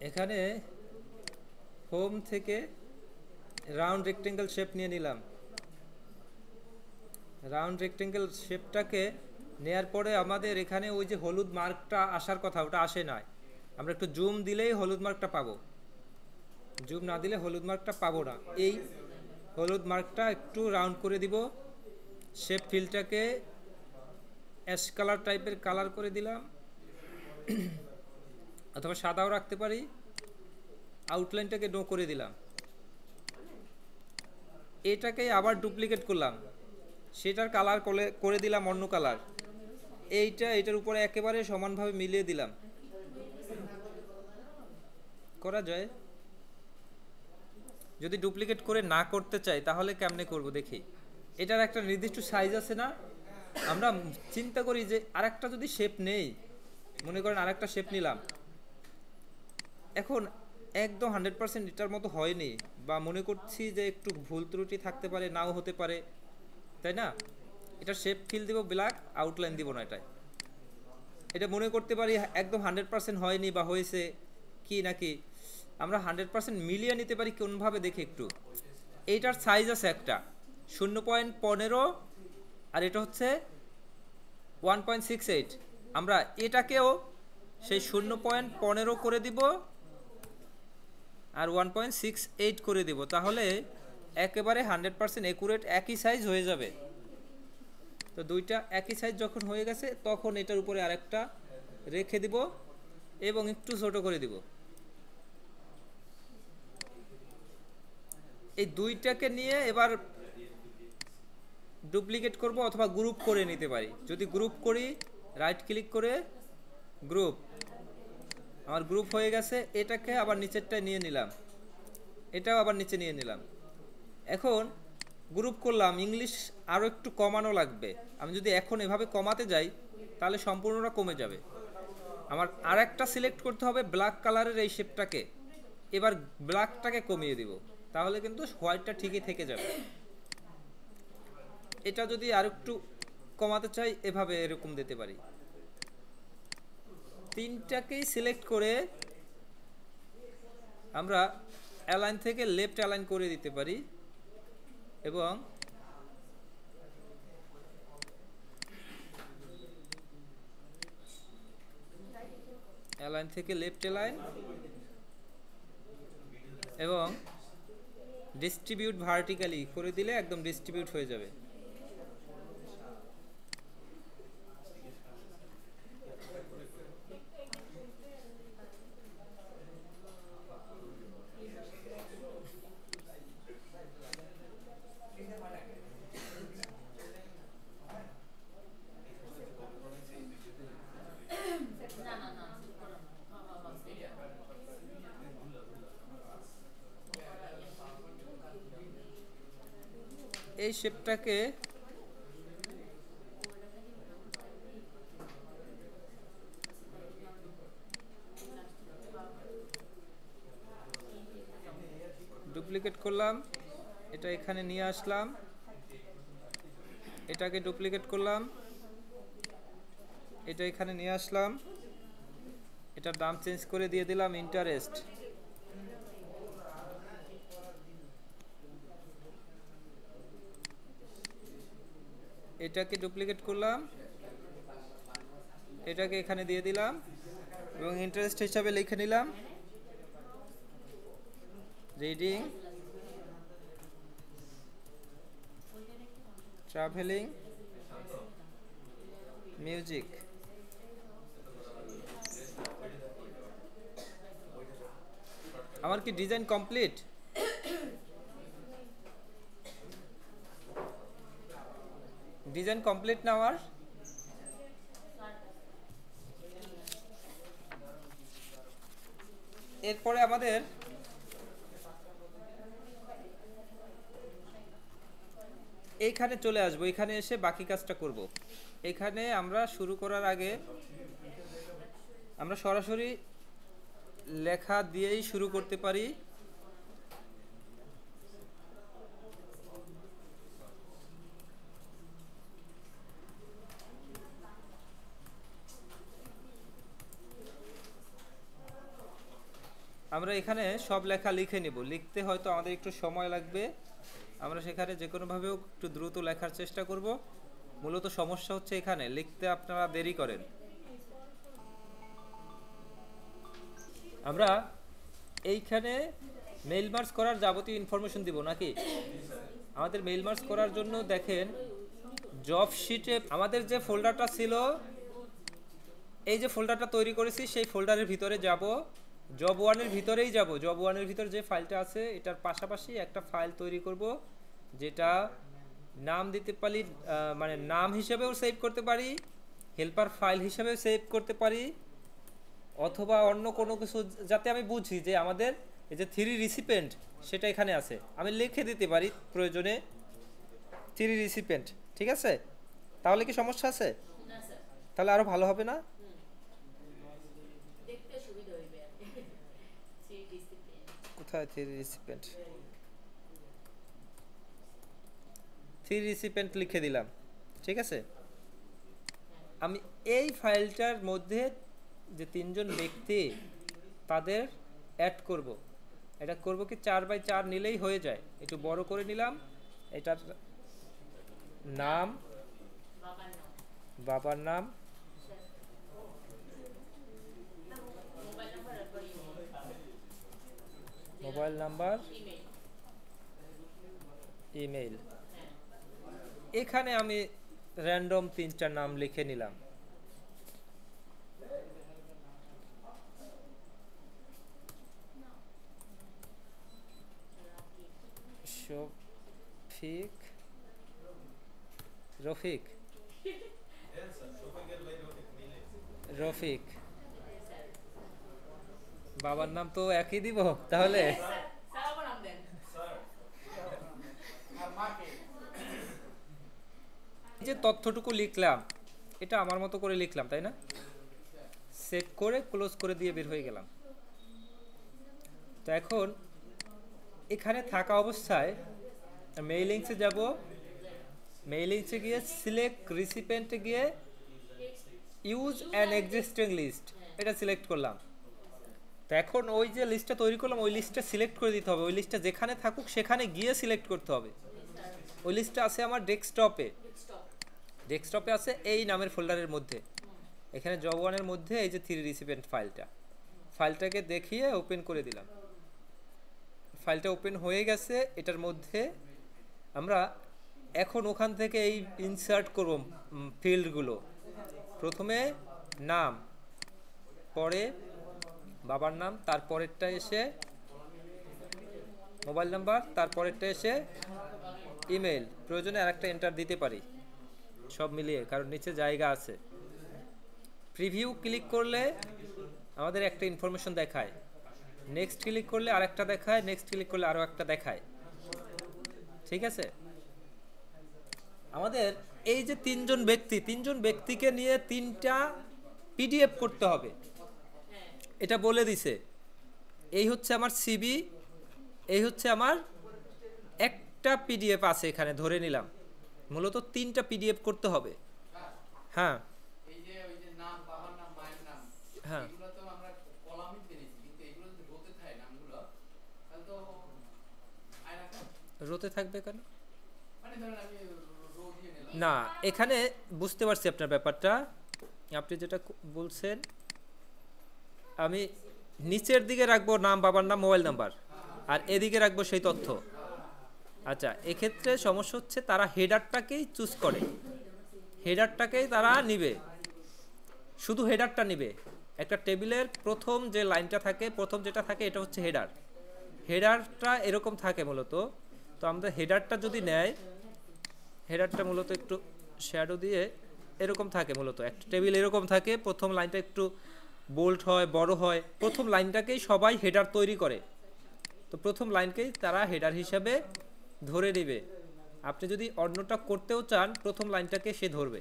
এখানে হোম থেকে রাউন্ড রেক্টেঙ্গেল শেপ নিয়ে নিলাম। রাউন্ড রেক্টেঙ্গেল শেপটাকে নেয়ার পরে আমাদের এখানে ওই যে হলুদ মার্কটা আসার কথা, ওটা আসে না। আমরা একটু জুম দিলেই হলুদ মার্কটা পাবো, জুম না দিলে হলুদ মার্কটা পাবো না। এই হলুদ মার্কটা একটু রাউন্ড করে দিব। শেপ ফিলটাকে অ্যাশ কালার টাইপের কালার করে দিলাম, অথবা সাদাও রাখতে পারি। আউটলাইনটাকে নো করে দিলাম। এটাকে আবার ডুপ্লিকেট করলাম, সেটার কালার করে দিলাম অন্য কালার। এটার উপরে একেবারে সমানভাবে মিলিয়ে দিলাম। করা যায়। যদি ডুপ্লিকেট করে না করতে চাই তাহলে কেমনে করব দেখি। এটার একটা নির্দিষ্ট সাইজ আছে না? আমরা চিন্তা করি যে আরেকটা যদি শেপ নেই, মনে করেন আরেকটা শেপ নিলাম, এখন একদম 100% এটার মতো হয়নি, বা মনে করছি যে একটু ভুল ত্রুটি থাকতে পারে, নাও হতে পারে, তাই না? এটা শেপ ফিল দিব ব্ল্যাক, আউটলাইন দিব না। এটা মনে করতে পারি একদম 100% হয়নি বা হয়েছে কি নাকি। আমরা 100% মিলিয়ে নিতে পারি কোনভাবে দেখে একটু। এইটার সাইজ আছে একটা 0.15 আর এটা হচ্ছে 1.68। আমরা এটাকেও সেই 0.15 করে দিব আর 1.68 করে দিব, তাহলে একেবারে 100% একুরেট একই সাইজ হয়ে যাবে। তো দুইটা একই সাইজ যখন হয়ে গেছে তখন এটার উপরে আরেকটা রেখে দিব এবং একটু ছোট করে দিব। এই দুইটাকে নিয়ে এবার ডুপ্লিকেট করব অথবা গ্রুপ করে নিতে পারি। যদি গ্রুপ করি, রাইট ক্লিক করে গ্রুপ, আমার গ্রুপ হয়ে গেছে। এটাকে আবার নিচেরটায় নিয়ে নিলাম, এটাও আবার নিচে নিয়ে নিলাম। এখন গ্রুপ করলাম, ইংলিশ আরও একটু কমানো লাগবে। আমি যদি এখন এভাবে কমাতে যাই তাহলে সম্পূর্ণটা কমে যাবে। আমার আর একটা সিলেক্ট করতে হবে ব্ল্যাক কালারের এই শেপটাকে, এবার ব্ল্যাকটাকে কমিয়ে দিব, তাহলে কিন্তু হোয়াইটটা ঠিকই থেকে যাবে। এটা যদি আর একটু কমাতে চাই এভাবে এরকম দিতে পারি। তিনটাকেই সিলেক্ট করে আমরা অ্যালাইন থেকে লেফট অ্যালাইন করে দিতে পারি এবং অ্যালাইন থেকে লেফট অ্যালাইন এবং ডিস্ট্রিবিউট ভার্টিক্যালি করে দিলে একদম ডিস্ট্রিবিউট হয়ে যাবে। এই শেপটাকে ডুপ্লিকেট করলাম, এটা এখানে নিয়ে আসলাম, এটাকে ডুপ্লিকেট করলাম, এটা এখানে নিয়ে আসলাম, এটার দাম চেঞ্জ করে দিয়ে দিলাম ইন্টারেস্ট। এটাকে ডুপ্লিকেট করলাম, এটাকে এখানে দিয়ে দিলাম এবং ইন্টারেস্ট হিসাবে লিখে নিলাম রিডিং ট্রাভেলিং মিউজিক। আমার কি ডিজাইন কমপ্লিট? ডিজাইন কমপ্লিট না আমার? এরপরে আমাদের এইখানে চলে আসবো, এখানে এসে বাকি কাজটা করব। এখানে আমরা শুরু করার আগে আমরা সরাসরি লেখা দিয়েই শুরু করতে পারি। আমরা এখানে সব লেখা লিখে নিব, লিখতে হয়তো আমাদের একটু সময় লাগবে, আমরা সেখানে যে কোনোভাবেও একটু দ্রুত লেখার চেষ্টা করব। মূলত সমস্যা হচ্ছে এখানে লিখতে আপনারা দেরি করেন। আমরা এইখানে মেইল মার্জ করার যাবতীয় ইনফরমেশন দিব নাকি? আমাদের মেইল মার্জ করার জন্য দেখেন জব শিটে আমাদের যে ফোল্ডারটা ছিল, এই যে ফোল্ডারটা তৈরি করেছি সেই ফোল্ডারের ভিতরে যাব, জব ওয়ানের ভিতরেই যাব। জব ওয়ানের ভিতর যে ফাইলটা আছে এটার পাশাপাশি একটা ফাইল তৈরি করব, যেটা নাম দিতে পারি, মানে নাম হিসেবেও সেভ করতে পারি, হেল্পার ফাইল হিসেবেও সেভ করতে পারি, অথবা অন্য কোনো কিছু, যাতে আমি বুঝি যে আমাদের এই যে 3 রিসিপেন্ট সেটা এখানে আছে, আমি লিখে দিতে পারি প্রয়োজনে 3 রিসিপেন্ট। ঠিক আছে? তাহলে কি সমস্যা আছে? তাহলে আরো ভালো হবে না? কোথায় 3 রিসিপেন্ট? 3 রিসিপেন্ট লিখে দিলাম। ঠিক আছে, আমি এই ফাইলটার মধ্যে যে 3 জন ব্যক্তি তাদের অ্যাড করব। এটা করব কি 4x4 নিলেই হয়ে যায়। একটু বড় করে নিলাম। এটার নাম, বাবার নাম, মোবাইল নাম্বার, ইমেইল। এখানে আমি র্যান্ডম 3টা নাম লিখে নিলাম। শফিক, রফিক, রফিক। বাবার নাম তো একই দিব তাহলে। যে তথ্যটুকু লিখলাম এটা আমার মতো করে লিখলাম, তাই না? সেভ করে ক্লোজ করে দিয়ে বের হয়ে গেলাম। তো এখন এখানে থাকা অবস্থায় মেইলিংসে যাব, মেইলিংসে গিয়ে সিলেক্ট রিসিপেন্টে গিয়ে ইউজ অ্যান এক্সিস্টিং লিস্ট এটা সিলেক্ট করলাম। তো এখন ওই যে লিস্টটা তৈরি করলাম ওই লিস্টটা সিলেক্ট করে দিতে হবে। ওই লিস্টটা যেখানে থাকুক সেখানে গিয়ে সিলেক্ট করতে হবে। ওই লিস্টটা আছে আমার ডেস্কটপে, ডেস্কটপে আছে এই নামের ফোল্ডারের মধ্যে। এখানে জব ওয়ানের মধ্যে এই যে 3 রিসিপিয়েন্ট ফাইলটাকে দেখিয়ে ওপেন করে দিলাম। ফাইলটা ওপেন হয়ে গেছে। এটার মধ্যে আমরা এখন ওখান থেকে এই ইনসার্ট করব ফিল্ডগুলো। প্রথমে নাম, পরে বাবার নাম, তারপরেরটা এসে মোবাইল নাম্বার, তারপরেরটা এসে ইমেল। প্রয়োজনে আরেকটা এন্টার দিতে পারি সব মিলিয়ে, কারণ নিচে জায়গা আছে। প্রিভিউ ক্লিক করলে আমাদের একটা ইনফরমেশন দেখায়, নেক্সট ক্লিক করলে আরেকটা দেখায়, নেক্সট ক্লিক করলে আরও একটা দেখায়। ঠিক আছে, আমাদের এই যে তিনজন ব্যক্তিকে নিয়ে 3টা পিডিএফ করতে হবে, এটা বলে দিছে। এই হচ্ছে আমার সিবি, এই হচ্ছে আমার একটা পিডিএফ আছে এখানে ধরে নিলাম, মূলত 3টা পিডিএফ করতে হবে। হ্যাঁ এই যে ওই যে নাম, বাবার নাম, মায়ের নাম, হ্যাঁ, এগুলো তো আমরা কলামে পেয়েছি, কিন্তু এগুলো যদি রোতে থাকে নামগুলো, তাহলে তো আয়নাটা রোতে থাকবে কেন? মানে ধরেন আমি রো দিয়ে নিলাম না, এখানে বুঝতে পারছি আপনার ব্যাপারটা। আপনি যেটা বলছেন, আমি নিচের দিকে রাখবো নাম, বাবার নাম, মোবাইল নাম্বার, আর এদিকে রাখবো সেই তথ্য। আচ্ছা, এক্ষেত্রে সমস্যা হচ্ছে তারা হেডারটাকেই চুজ করে, হেডারটাকেই তারা নিবে, শুধু হেডারটা নিবে। একটা টেবিলের প্রথম যে লাইনটা থাকে, প্রথম যেটা থাকে, এটা হচ্ছে হেডার। হেডারটা এরকম থাকে মূলত। তো আমাদের হেডারটা যদি নেয়, হেডারটা মূলত একটু শ্যাডো দিয়ে এরকম থাকে মূলত। একটা টেবিল এরকম থাকে, প্রথম লাইনটা একটু বোল্ড হয়, বড় হয়। প্রথম লাইনটাকেই সবাই হেডার তৈরি করে, তো প্রথম লাইনকেই তারা হেডার হিসাবে ধরে নেবে। আপনি যদি অন্যটা করতেও চান, প্রথম লাইনটাকে সে ধরবে।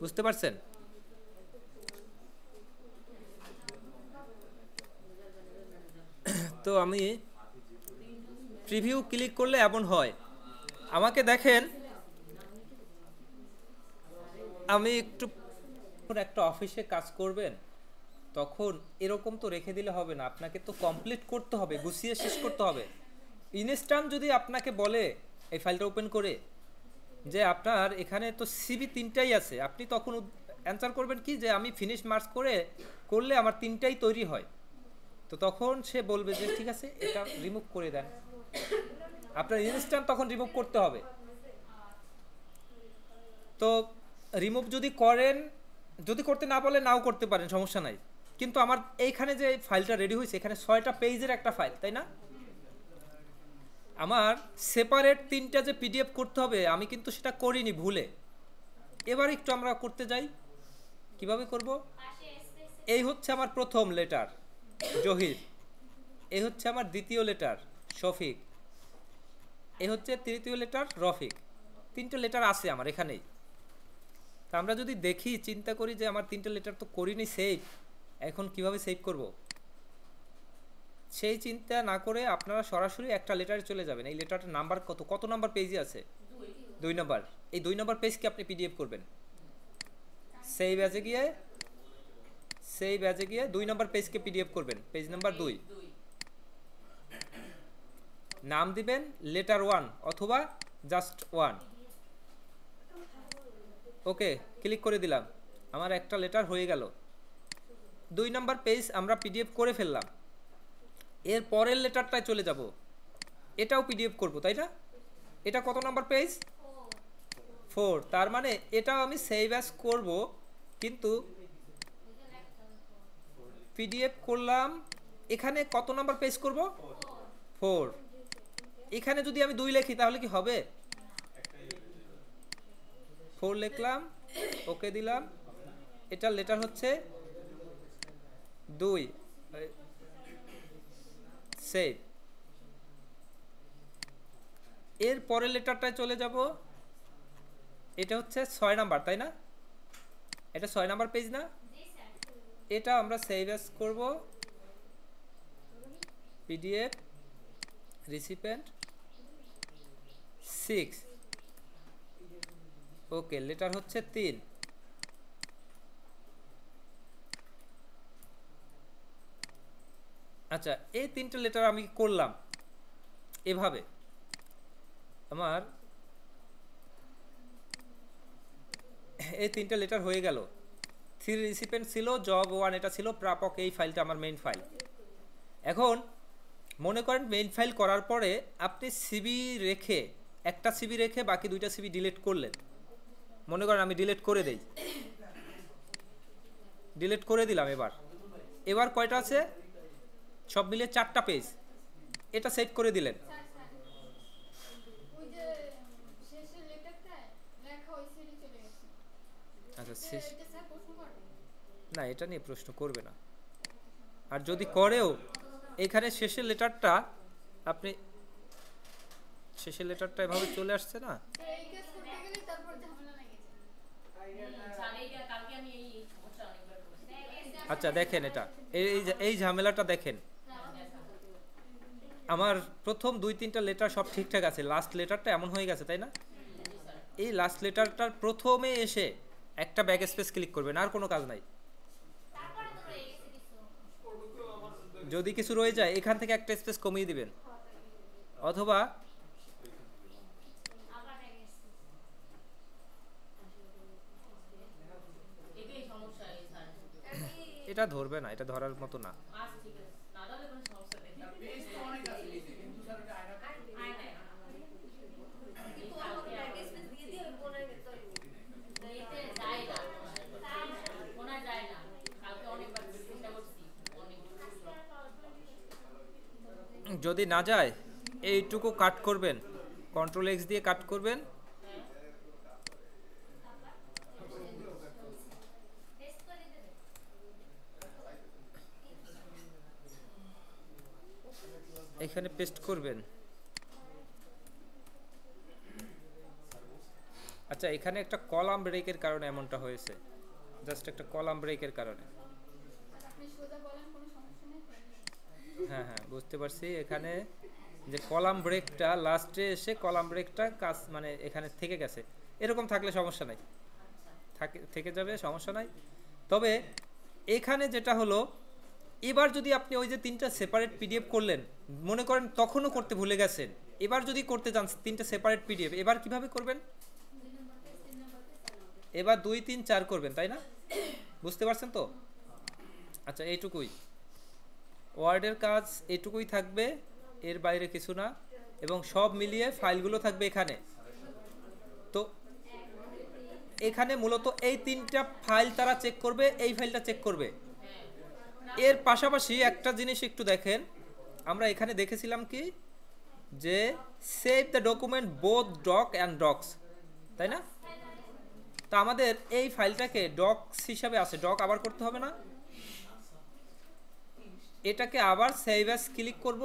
বুঝতে পারছেন? তো আমি প্রিভিউ ক্লিক করলে এমন হয়। আমাকে দেখেন, আমি একটু একটা অফিসে কাজ করবেন, তখন এরকম তো রেখে দিলে হবে না, আপনাকে তো কমপ্লিট করতে হবে, গুছিয়ে শেষ করতে হবে। ইনস্ট্যান্ট যদি আপনাকে বলে এই ফাইলটা ওপেন করে যে আপনার এখানে তো সিবি 3টাই আছে, আপনি তখন অ্যান্সার করবেন কি যে আমি ফিনিশ মার্কস করলে আমার 3টাই তৈরি হয়। তো তখন সে বলবে যে ঠিক আছে, এটা রিমুভ করে দেন। আপনার ইনস্ট্যান্ট তখন রিমুভ করতে হবে। তো রিমুভ যদি করেন, যদি করতে না বলে নাও করতে পারেন, সমস্যা নাই। কিন্তু আমার এইখানে যে ফাইলটা রেডি হয়েছে, এখানে 6টা পেজের একটা ফাইল, তাই না? আমার সেপারেট 3টা যে পিডিএফ করতে হবে, আমি কিন্তু সেটা করিনি ভুলে। এবার একটু আমরা করতে যাই, কিভাবে করব। এই হচ্ছে আমার প্রথম লেটার জহির, এই হচ্ছে আমার দ্বিতীয় লেটার শফিক, এই হচ্ছে তৃতীয় লেটার রফিক। 3টে লেটার আছে আমার এখানেই। তা আমরা যদি দেখি, চিন্তা করি যে আমার 3টে লেটার তো করিনি সেভ, এখন কিভাবে সেভ করব, সেই চিন্তা না করে আপনারা সরাসরি একটা লেটারে চলে যাবেন। এই লেটারটার নাম্বার কত নাম্বার পেজে আছে? 2 নাম্বার। এই 2 নাম্বার পেজকে আপনি পিডিএফ করবেন। সেই ব্যাজে গিয়ে 2 নাম্বার পেজকে পিডিএফ করবেন, পেজ নাম্বার 2। নাম দিবেন লেটার 1 অথবা জাস্ট 1। ওকে, ক্লিক করে দিলাম, আমার একটা লেটার হয়ে গেল। 2 নাম্বার পেজ আমরা পিডিএফ করে ফেললাম। এর পরের লেটারটায় চলে যাব, এটাও পিডিএফ করব, তাই না? এটা কত নাম্বার পেজ? 4। তার মানে এটাও আমি সেভ অ্যাজ করব, কিন্তু পিডিএফ করলাম। এখানে কত নাম্বার পেজ করব? 4। এখানে যদি আমি 2 লিখি তাহলে কি হবে? 4 লিখলাম, ওকে দিলাম। এটা লেটার হচ্ছে 2, সেভ। এর পরের লেটারটায় চলে যাব, এটা হচ্ছে 6 নাম্বার, তাই না? এটা 6 নাম্বার পেজ না? এটা আমরা সেভ অ্যাজ করব, পিডিএফ রিসিপিয়েন্ট 6। ওকে, লেটার হচ্ছে 3। আচ্ছা, এই 3টে লেটার আমি করলাম এভাবে। আমার এই 3টা লেটার হয়ে গেল। 3 রিসিপিয়েন্ট ছিল, জব 1 এটা ছিল, প্রাপক এই ফাইলটা আমার মেইন ফাইল। এখন মনে করেন মেইন ফাইল করার পরে আপনি সিবি রেখে, একটা সিবি রেখে বাকি 2টা সিবি ডিলিট করলেন। মনে করেন আমি ডিলিট করে দেই, ডিলিট করে দিলাম। এবার কয়টা আছে? সব মিলিয়ে 4টা পেজ। এটা সেট করে দিলেন। আচ্ছা শেষ, না এটা নিয়ে প্রশ্ন করবে না। আর যদি করেও এখানে শেষের লেটারটা, আপনি শেষের লেটারটা এভাবে চলে আসছে না, আচ্ছা দেখেন এটা, এই ঝামেলাটা দেখেন। আমার প্রথম 2-3টা লেটার সব ঠিকঠাক আছে, লাস্ট লেটারটা এমন হয়ে গেছে, তাই না? এই লাস্ট লেটারটার প্রথমে এসে একটা ব্যাক স্পেস ক্লিক করবেন, আর কোনো কাজ নাই। যদি কিছু রয়ে যায় এখান থেকে একটা স্পেস কমিয়ে দিবেন, অথবা এটা ধরবে না, এটা ধরার মতো না। পেজ তো অনেক আছে নিচে, কিন্তু স্যার এটা যদি না যায় এইটুকু কাট করবেন, কন্ট্রোল এক্স দিয়ে কাট করবেন। এখানে পেস্ট করবেন। আচ্ছা এখানে একটা কলাম ব্রেকের কারণে এমনটা হয়েছে, জাস্ট একটা কলাম ব্রেকের কারণে। হ্যাঁ হ্যাঁ বুঝতে পারছি। এখানে যে কলাম ব্রেকটা লাস্টে এসে কলাম ব্রেকটা কাজ মানে এখানে থেকে গেছে, এরকম থাকলে সমস্যা নাই, থেকে যাবে, সমস্যা নাই। তবে এখানে যেটা হলো, এবার যদি আপনি ওই যে 3টা সেপারেট পিডিএফ করলেন, মনে করেন তখনও করতে ভুলে গেছেন, এবার যদি করতে চান 3টা সেপারেট পিডিএফ, এবার কিভাবে করবেন? এবার 2, 3, 4 করবেন, তাই না? বুঝতে পারছেন তো? আচ্ছা এইটুকুই ওয়ার্ডের কাজ, এইটুকুই থাকবে, এর বাইরে কিছু না। এবং সব মিলিয়ে ফাইলগুলো থাকবে এখানে। তো এখানে মূলত এই 3টা ফাইল তারা চেক করবে, এই ফাইলটা চেক করবে। এর পাশাপাশি একটা জিনিস একটু দেখেন, আমরা এখানে দেখেছিলাম কি যে save the document both doc and docx, তাই না? তা আমাদের এই ফাইলটাকে ডক্স হিসাবে আছে, ডক আবার করতে হবে না, এটাকে আবার সেভ অ্যাজ ক্লিক করব,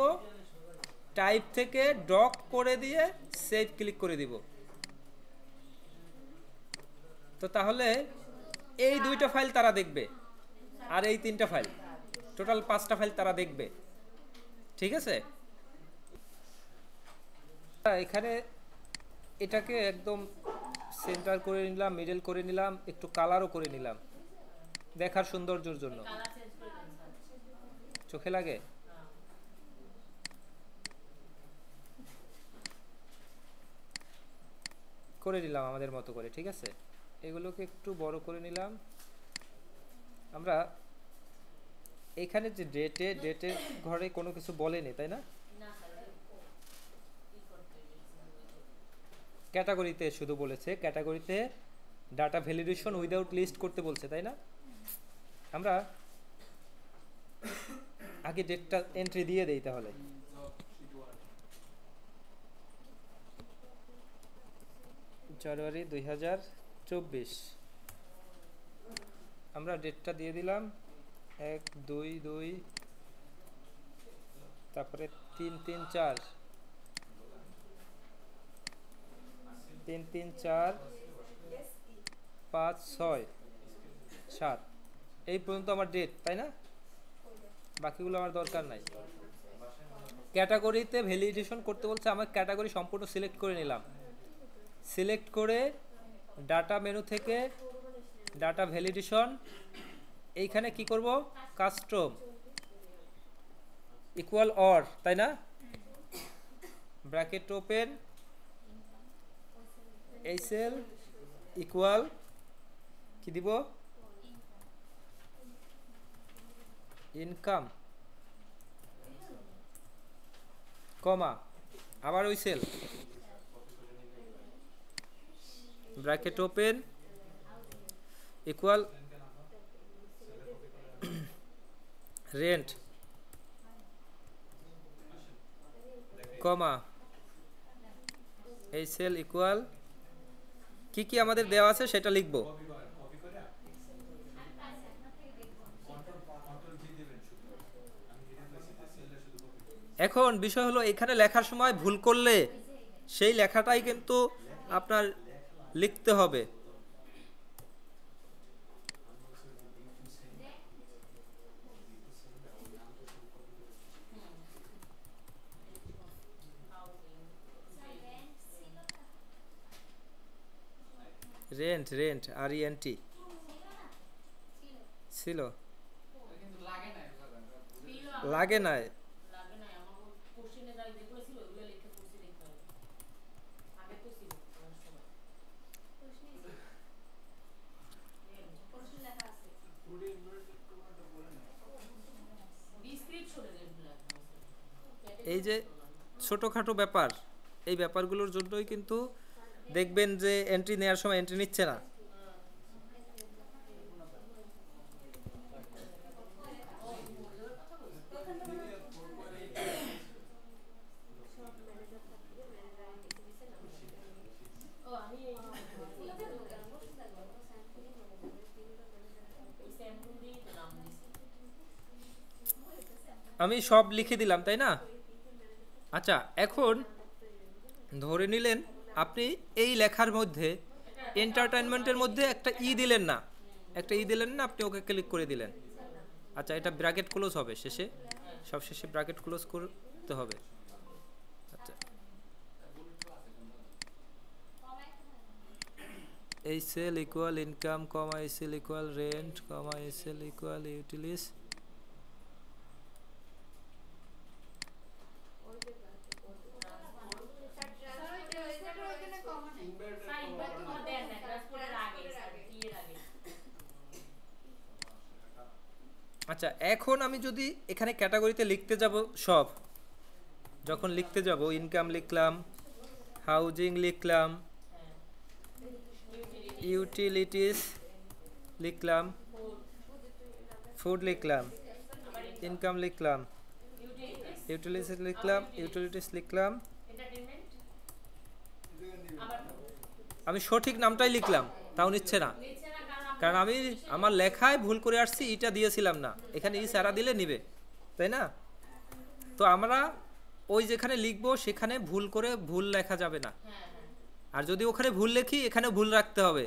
টাইপ থেকে ডক করে দিয়ে সেভ ক্লিক করে দিব। তো তাহলে এই 2টা ফাইল তারা দেখবে, আর এই 3টা ফাইল, টোটাল 5টা ফাইল তারা দেখবে। ঠিক আছে? এখানে এটাকে একদম সেন্টার করে নিলাম, মিডল করে নিলাম, একটু কালারও করে নিলাম দেখার সৌন্দর্যের জন্য। চোখে লাগে? করে নিলাম আমাদের মতো করে। ঠিক আছে, এগুলোকে একটু বড় করে নিলাম। আমরা এখানে যে ডেটের ঘরে কোনো কিছু বলেনি, তাই না? ক্যাটাগরিতে শুধু বলেছে, ক্যাটাগরিতে ডাটা ভ্যালিডেশন উইদাউট লিস্ট করতে বলছে, তাই না? আমরা আগে ডেটটা এন্ট্রি দিয়ে দেই তাহলে। জানুয়ারি 2024 আমরা ডেটটা দিয়ে দিলাম 1-2-2, তারপরে 3-3-4, 3-3-4, 5-6-7, এই পর্যন্ত আমার ডেট, তাই না? বাকিগুলো আমার দরকার নাই। ক্যাটাগরিতে ভ্যালিডেশন করতে বলছে, আমার ক্যাটাগরি সম্পূর্ণ সিলেক্ট করে নিলাম। সিলেক্ট করে ডাটা মেনু থেকে ডাটা ভ্যালিডেশন, এইখানে কি করব, কাস্টম ইকুয়াল অর, তাই না? ব্র্যাকেট ওপেন, এই সেল ইকুয়াল কি দিব? ইনকাম কমা আবার ওই cell, bracket open, equal rent comma এই সেল ইকুয়াল কি কি আমাদের দেওয়া আছে সেটা লিখবো। এখন বিষয় হলো এখানে লেখার সময় ভুল করলে সেই লেখাটাই কিন্তু আপনার লিখতে হবে। রেন্ট রেন্ট আর ই এন টি ছিল, কিন্তু লাগে না লাগে না। এই যে ছোটোখাটো ব্যাপার, এই ব্যাপারগুলোর জন্যই কিন্তু দেখবেন যে এন্ট্রি নেওয়ার সময় এন্ট্রি নিচ্ছে না। আমি সব লিখে দিলাম তাই না? আচ্ছা এখন ধরে নিলেন আপনি এই লেখার মধ্যে এন্টারটেইনমেন্টের মধ্যে একটা ই দিলেন না, একটা ই দিলেন না, আপনি ওকে ক্লিক করে দিলেন। আচ্ছা এটা ব্র্যাকেট ক্লোজ হবে শেষে, সব শেষে ব্র্যাকেট ক্লোজ করতে হবে। আচ্ছা এই সেল ইকুয়াল ইনকাম কমা এই সেল ইকুয়াল রেন্ট কমা এই সেল ইকুয়াল ইউটিলিস আচ্ছা এখন আমি যদি এখানে ক্যাটাগরিতে লিখতে যাব সব, যখন লিখতে যাব ইনকাম লিখলাম, হাউজিং লিখলাম, ইউটিলিটিস লিখলাম, ফুড লিখলাম, ইনকাম লিখলাম, ইউটিলিটিস লিখলাম, আমি সঠিক নামটাই লিখলাম, তাও নিচ্ছে না, কারণ আমি আমার লেখায় ভুল করে আসছি, ইটা দিয়েছিলাম না, এখানে ই সারা দিলে নিবে তাই না? তো আমরা ওই যেখানে লিখবো সেখানে ভুল করে ভুল লেখা যাবে না, আর যদি ওখানে ভুল লেখি এখানে ভুল রাখতে হবে।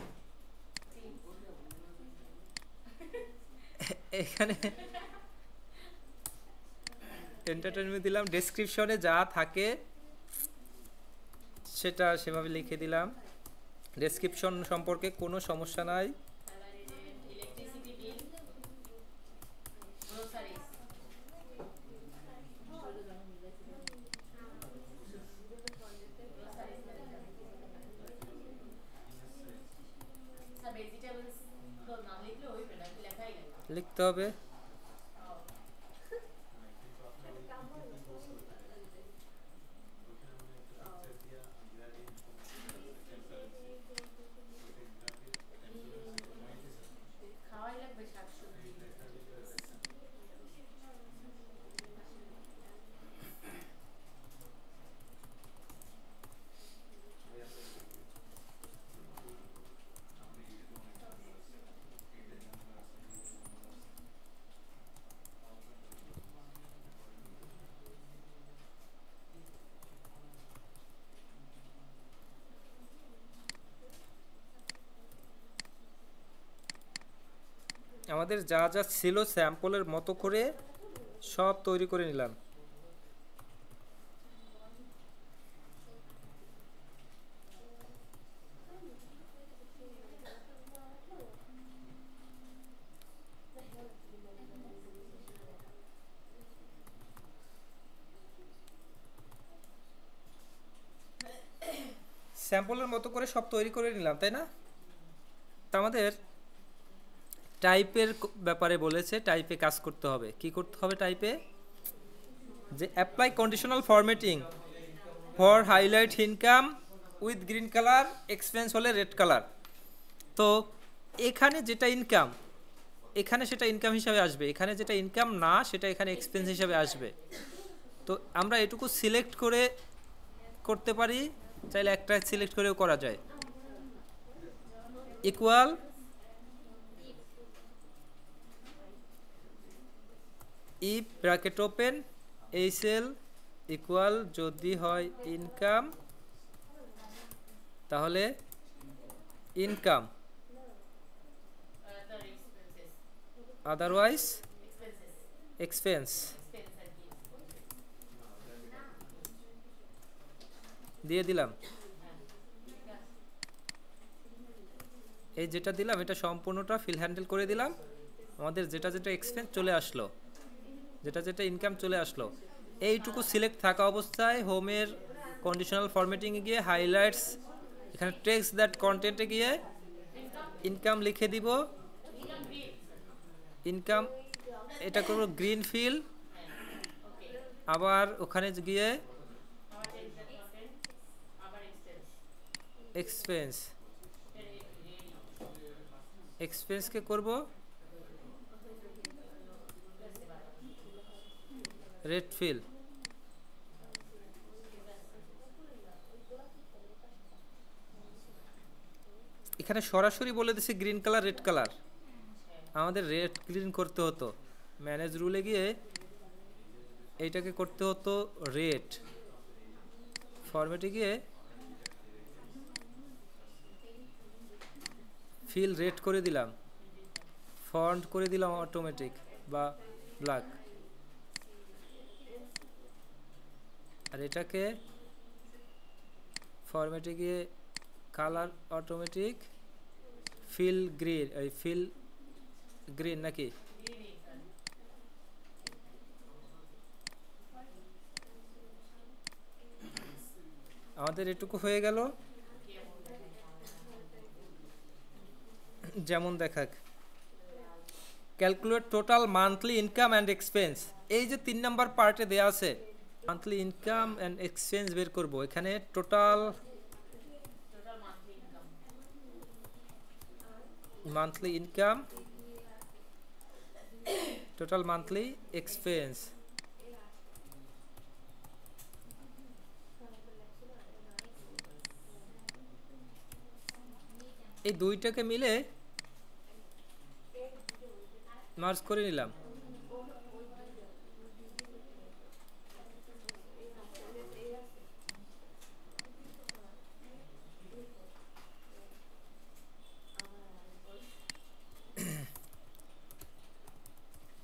এখানে এন্টারটেইনমেন্ট দিলাম, ডেসক্রিপশনে যা থাকে সেটা সেভাবে লিখে দিলাম, ডেসক্রিপশন সম্পর্কে কোনো সমস্যা নাই। লিখতে হবে আমাদের যা যা ছিল স্যাম্পলের মতো করে সব তৈরি করে নিলাম। স্যাম্পলের মতো করে সব তৈরি করে নিলাম তাই না? তা আমাদের টাইপের ব্যাপারে বলেছে, টাইপে কাজ করতে হবে। কি করতে হবে টাইপে? যে apply conditional formatting for highlight income with green colour, expense হলে রেড কালার। তো এখানে যেটা ইনকাম এখানে সেটা ইনকাম হিসাবে আসবে, এখানে যেটা ইনকাম না সেটা এখানে এক্সপেন্স হিসাবে আসবে। তো আমরা এটুকু সিলেক্ট করে করতে পারি, চাইলে একটা সিলেক্ট করেও করা যায়। ইকুয়াল ইফ ব্র্যাকেট ওপেন এই সেল ইকুয়াল যদি হয় ইনকাম তাহলে ইনকাম, আদারওয়াইজ এক্সপেন্স দিয়ে দিলাম। এই যেটা দিলাম এটা সম্পূর্ণটা ফিল হ্যান্ডেল করে দিলাম। আমাদের যেটা যেটা এক্সপেন্স চলে আসলো, যেটা যেটা ইনকাম চলে আসলো। এইটুকু সিলেক্ট থাকা অবস্থায় হোমের কন্ডিশনাল ফরম্যাটিংয়ে গিয়ে হাইলাইটস, এখানে টেক্সট দ্যাট কন্টেন্টে গিয়ে ইনকাম লিখে দিব। ইনকাম এটা করব গ্রিন ফিল, আবার ওখানে গিয়ে এক্সপেন্স, এক্সপেন্সকে করব রেড ফিল। এখানে সরাসরি বলে দিছি গ্রিন কালার রেড কালার, আমাদের রেড গ্রিন করতে হতো। ম্যানেজ রুলে গিয়ে এইটাকে করতে হতো রেড, ফরম্যাটে গিয়ে ফিল রেড করে দিলাম, ফন্ট করে দিলাম অটোমেটিক বা ব্ল্যাক, আর এটাকে ফরম্যাটে গিয়ে কালার অটোমেটিক ফিল গ্রিন, এই ফিল গ্রিন নাকি আমাদের এটুকু হয়ে গেল। যেমন দেখাক calculate total monthly income and expense, এই যে 3 নাম্বার পার্টে দেয়া আছে মান্থলি ইনকাম অ্যান্ড এক্সপেন্স বের করব। এখানে total monthly income, total monthly expense, এই দুইটাকে মিলে মার্জ করে নিলাম।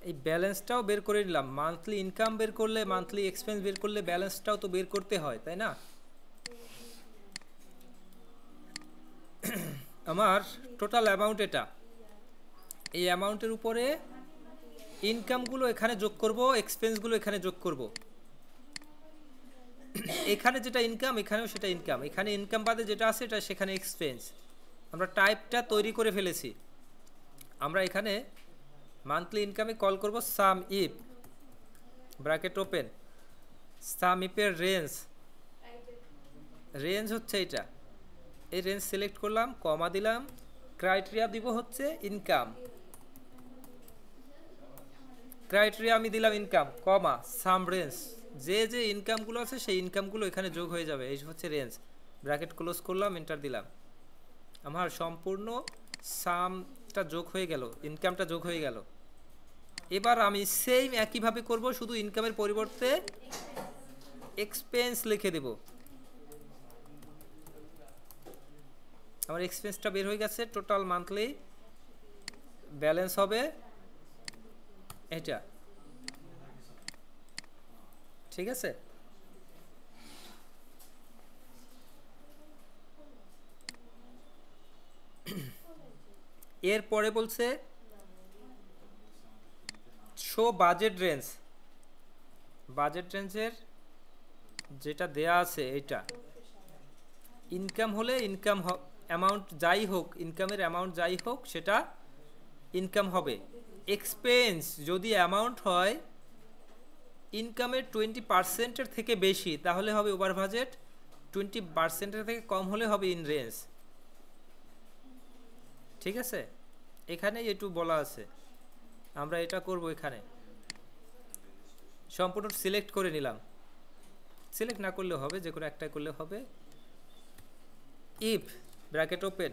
এই ব্যালেন্সটাও বের করে নিলাম। মান্থলি ইনকাম বের করলে, মান্থলি এক্সপেন্স বের করলে ব্যালেন্সটাও তো বের করতে হয়, তাই না? আমার টোটাল অ্যামাউন্ট এটা, এই অ্যামাউন্টের উপরে ইনকামগুলো এখানে যোগ করব, এক্সপেন্সগুলো এখানে যোগ করব। এখানে যেটা ইনকাম এখানেও সেটা ইনকাম, এখানে ইনকাম বাদে যেটা আছে এটা সেখানে এক্সপেন্স। আমরা টাইপটা তৈরি করে ফেলেছি। আমরা এখানে মান্থলি ইনকামে কল করব sum if bracket open, sum ইফের রেঞ্জ, রেঞ্জ হচ্ছে এটা, এই রেঞ্জ সিলেক্ট করলাম, কমা দিলাম, ক্রাইটেরিয়া দিব হচ্ছে ইনকাম, ক্রাইটেরিয়া আমি দিলাম ইনকাম, কমা সাম রেঞ্জ, যে যে ইনকামগুলো আছে সেই ইনকামগুলো এখানে যোগ হয়ে যাবে, এই হচ্ছে রেঞ্জ। ব্র্যাকেট ক্লোজ করলাম, এন্টার দিলাম, আমার সম্পূর্ণ সামটা যোগ হয়ে গেল, ইনকামটা যোগ হয়ে গেল। এবার আমি সেম একইভাবে করব, শুধু ইনকামের পরিবর্তে এক্সপেন্স লিখে দেব। আমার এক্সপেন্সটা বের হয়ে গেছে, টোটাল মান্থলি ব্যালেন্স হবে এটা, ঠিক আছে? এরপরে বলছে শো বাজেট রেঞ্জ, বাজেট রেঞ্জের যেটা দেয়া আছে এটা ইনকাম হলে ইনকাম অ্যামাউন্ট যাই হোক, ইনকামের অ্যামাউন্ট যাই হোক সেটা ইনকাম হবে। এক্সপেন্স যদি অ্যামাউন্ট হয় ইনকামের 20%-এর থেকে বেশি তাহলে হবে ওভার বাজেট, 20%-এর থেকে কম হলে হবে ইন রেঞ্জ। ঠিক আছে, এখানে একটু বলা আছে, আমরা এটা করব। এখানে সম্পূর্ণ সিলেক্ট করে নিলাম, সিলেক্ট না করলেও হবে, যে কোনো একটা করলে হবে। ইফ ব্র্যাকেট ওপেন,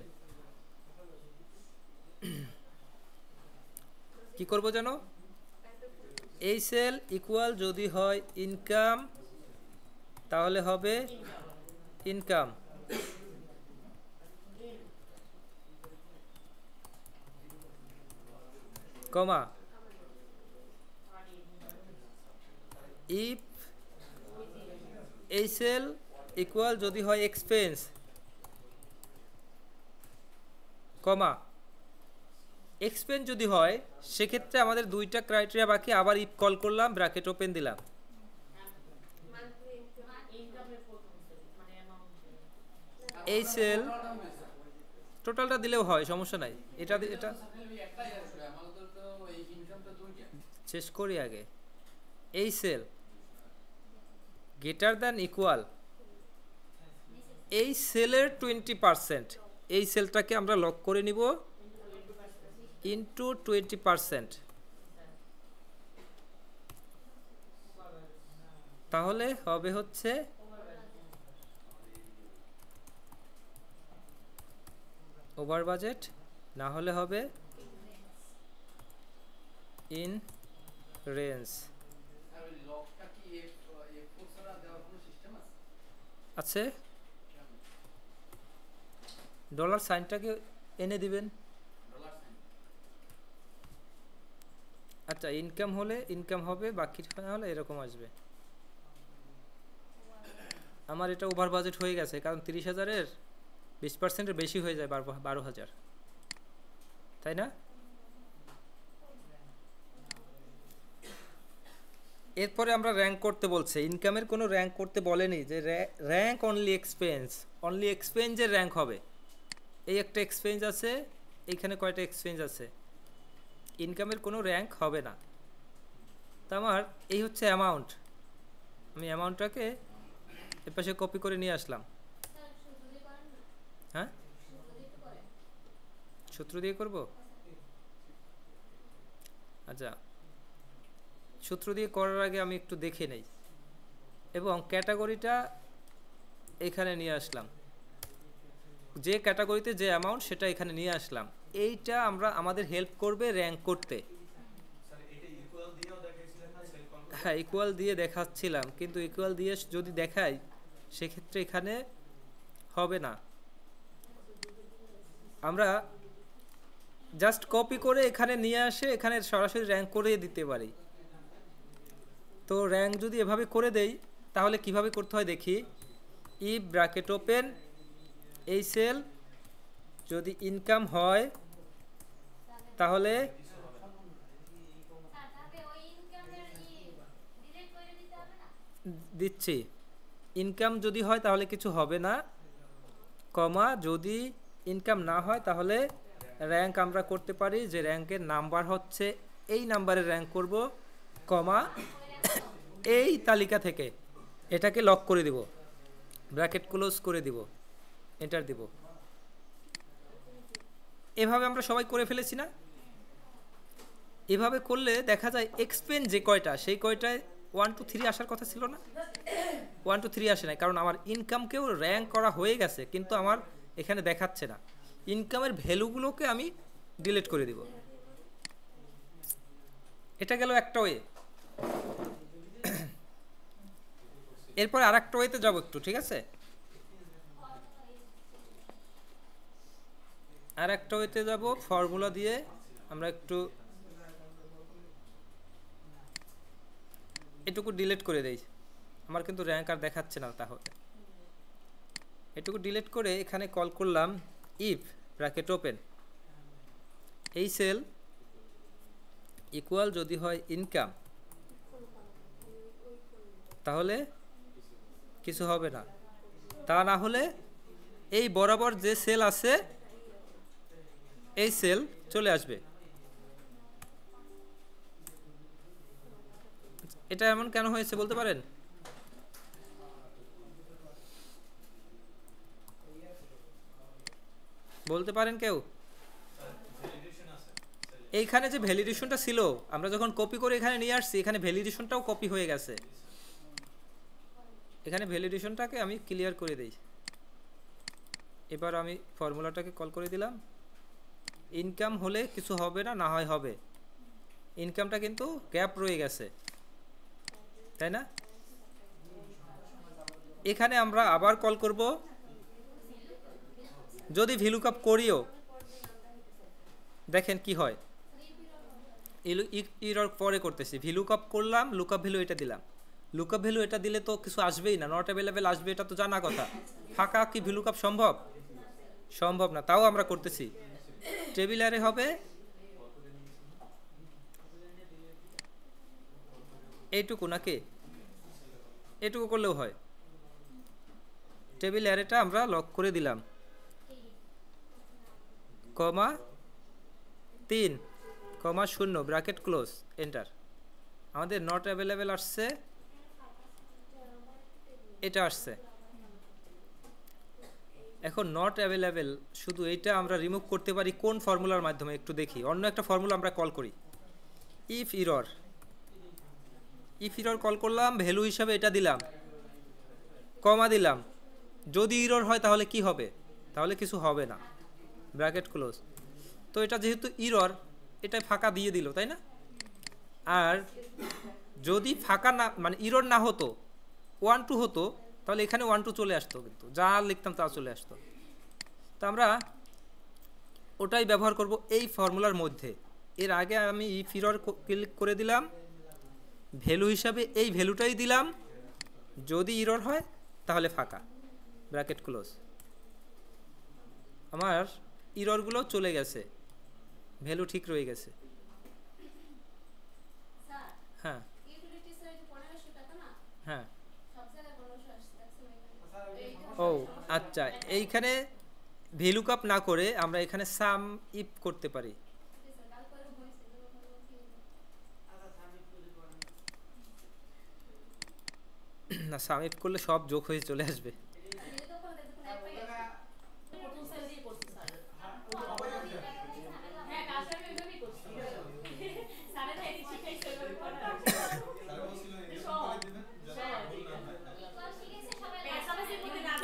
কি করব জানো, এই সেল ইকুয়াল যদি হয় ইনকাম তাহলে হবে ইনকাম, কমা ইফ এই সেল ইকুয়াল যদি হয় এক্সপেন্স, কমা এক্সপেন্স যদি হয় সেক্ষেত্রে আমাদের দুইটা ক্রাইটেরিয়া বাকি, আবার ইফ কল করলাম, ব্র্যাকেট ওপেন দিলাম। এই সেল টোটালটা দিলেও হয়, সমস্যা নাই। এটা এটা শেষ করি আগে। এই সেল গ্রেটার দ্যান ইকুয়াল এই সেলের 20%, এই সেলটাকে আমরা লক করে নিব ইনটু 20%, তাহলে হবে হচ্ছে ওভার বাজেট, না হলে হবে ইন রেঞ্জ। আছে ডলার সাইনটাকে এনে দিবেন। আচ্ছা, ইনকাম হলে ইনকাম হবে, বাকি না হলে এরকম আসবে। আমার এটা ওভার বাজেট হয়ে গেছে, কারণ 30,000-এর 20%-এর বেশি হয়ে যায় 12,000, তাই না? এরপরে আমরা র্যাঙ্ক করতে বলছে, ইনকামের কোনো র্যাঙ্ক করতে বলেনি, যে র্যাঙ্ক অনলি এক্সপেন্স, অনলি এক্সপেন্সের র্যাঙ্ক হবে। এই একটা এক্সপেন্স আছে, এইখানে কয়টা এক্সপেন্স আছে, ইনকামের কোনো র্যাঙ্ক হবে না। তা আমার এই হচ্ছে অ্যামাউন্ট, আমি অ্যামাউন্টটাকে এর পাশে কপি করে নিয়ে আসলাম। হ্যাঁ, সূত্র দিয়ে করব। আচ্ছা, সূত্র দিয়ে করার আগে আমি একটু দেখে নেই, এবং ক্যাটাগরিটা এখানে নিয়ে আসলাম, যে ক্যাটাগরিতে যে অ্যামাউন্ট সেটা এখানে নিয়ে আসলাম। এইটা আমরা আমাদের হেল্প করবে র্যাঙ্ক করতে। হ্যাঁ, ইকুয়াল দিয়ে দেখাচ্ছিলাম, কিন্তু ইকুয়াল দিয়ে যদি দেখাই সেক্ষেত্রে এখানে হবে না। আমরা জাস্ট কপি করে এখানে নিয়ে আসে এখানে সরাসরি র্যাঙ্ক করে দিতে পারি। তো র্যাঙ্ক যদি এভাবে করে দেই তাহলে কিভাবে করতে হয় দেখি। ইফ ব্র্যাকেট ওপেন, এই সেল যদি ইনকাম হয় তাহলে দিচ্ছি, ইনকাম যদি হয় তাহলে কিছু হবে না, কমা যদি ইনকাম না হয় তাহলে র্যাঙ্ক আমরা করতে পারি, যে র্যাঙ্কের নাম্বার হচ্ছে এই নাম্বারে র্যাঙ্ক করব, কমা এই তালিকা থেকে এটাকে লক করে দিব, ব্র্যাকেট ক্লোজ করে দিব, এন্টার দিব। এভাবে আমরা সবাই করে ফেলেছি না? এভাবে করলে দেখা যায় এক্সপেন্স যে কয়টা সেই কয়টায় 1 2 3 আসার কথা ছিল না, 1 2 3 আসে নাই, কারণ আমার ইনকামকেও র্যাঙ্ক করা হয়ে গেছে, কিন্তু আমার এখানে দেখাচ্ছে না। ইনকামের ভ্যালুগুলোকে আমি ডিলিট করে দিব। এটা গেল একটা ওয়ে। এরপর আর একটা ওয়েতে যাবো একটু, ঠিক আছে? আর একটা ওয়েতে যাব, ফর্মুলা দিয়ে আমরা একটু এটুকু ডিলিট করে দেই। আমার কিন্তু র্যাঙ্ক আর দেখাচ্ছে না, তাহলে এটুকু ডিলিট করে এখানে কল করলাম ইফ ব্র্যাকেট ওপেন, এই সেল ইকুয়াল যদি হয় ইনকাম তাহলে কিছু হবে না, তা না হলে এই বরাবর যে সেল আছে এই সেল চলে আসবে, এটা এমন কেন হয়েছে বলতে পারেন? বলতে পারেন কেউ? এইখানে যে ভ্যালিডেশনটা ছিল আমরা যখন কপি করে এখানে নিয়ে আসছি, এখানে ভ্যালিডেশনটাও কপি হয়ে গেছে। এখানে ভ্যালিডেশনটাকে আমি ক্লিয়ার করে দেই। এবার আমি ফর্মুলাটাকে কল করে দিলাম। ইনকাম হলে কিছু হবে না, না হয় হবে। ইনকামটা কিন্তু গ্যাপ রয়ে গেছে, তাই না? এখানে আমরা আবার কল করব। যদি ভিলুকআপ করিও দেখেন কি হয়। এরর পরে করতেছি, ভিলুকআপ করলাম, লুকআপ ভ্যালু এটা দিলাম। লুকআপ ভ্যালু এটা দিলে তো কিছু আসবেই না, নট অ্যাভেলেবেল আসবে, এটা তো জানা কথা। ফাঁকা কি ভিলুকআপ সম্ভব? সম্ভব না, তাও আমরা করতেছি। টেবিল অ্যারে হবে এইটুকু নাকি? এইটুকু করলেও হয়। টেবিল অ্যারেটা আমরা লক করে দিলাম, কমা 3 কমা 0 ব্র্যাকেট ক্লোজ, এন্টার। আমাদের নট অ্যাভেলেবেল আসছে, এটা আসছে। এখন নট অ্যাভেলেবেল শুধু এইটা আমরা রিমুভ করতে পারি কোন ফর্মুলার মাধ্যমে একটু দেখি। অন্য একটা ফর্মুলা আমরা কল করি, if error. If error call করলাম, ভ্যালু হিসাবে এটা দিলাম, কমা দিলাম। যদি এরর হয় তাহলে কি হবে? তাহলে কিছু হবে না, ব্র্যাকেট ক্লোজ। তো এটা যেহেতু এরর, এটা ফাঁকা দিয়ে দিল, তাই না? আর যদি ফাঁকা না মানে এরর না হতো, 1 2 হতো, তাহলে এখানে 1 2 চলে আসতো, কিন্তু যা লিখতাম তা চলে আসতো। তো আমরা ওটাই ব্যবহার করব এই ফর্মুলার মধ্যে। এর আগে আমি ইফ এরর ক্লিক করে দিলাম, ভ্যালু হিসাবে এই ভ্যালুটাই দিলাম, যদি এরর হয় তাহলে ফাঁকা, ব্র্যাকেট ক্লোজ। আমার এররগুলো চলে গেছে, ভ্যালু ঠিক রয়ে গেছে। হ্যাঁ হ্যাঁ, ও আচ্ছা, এইখানে ভিলুকআপ না করে আমরা এখানে সাম ইফ করতে পারি। না, সাম ইফ করলে সব যোগ হয়ে চলে আসবে।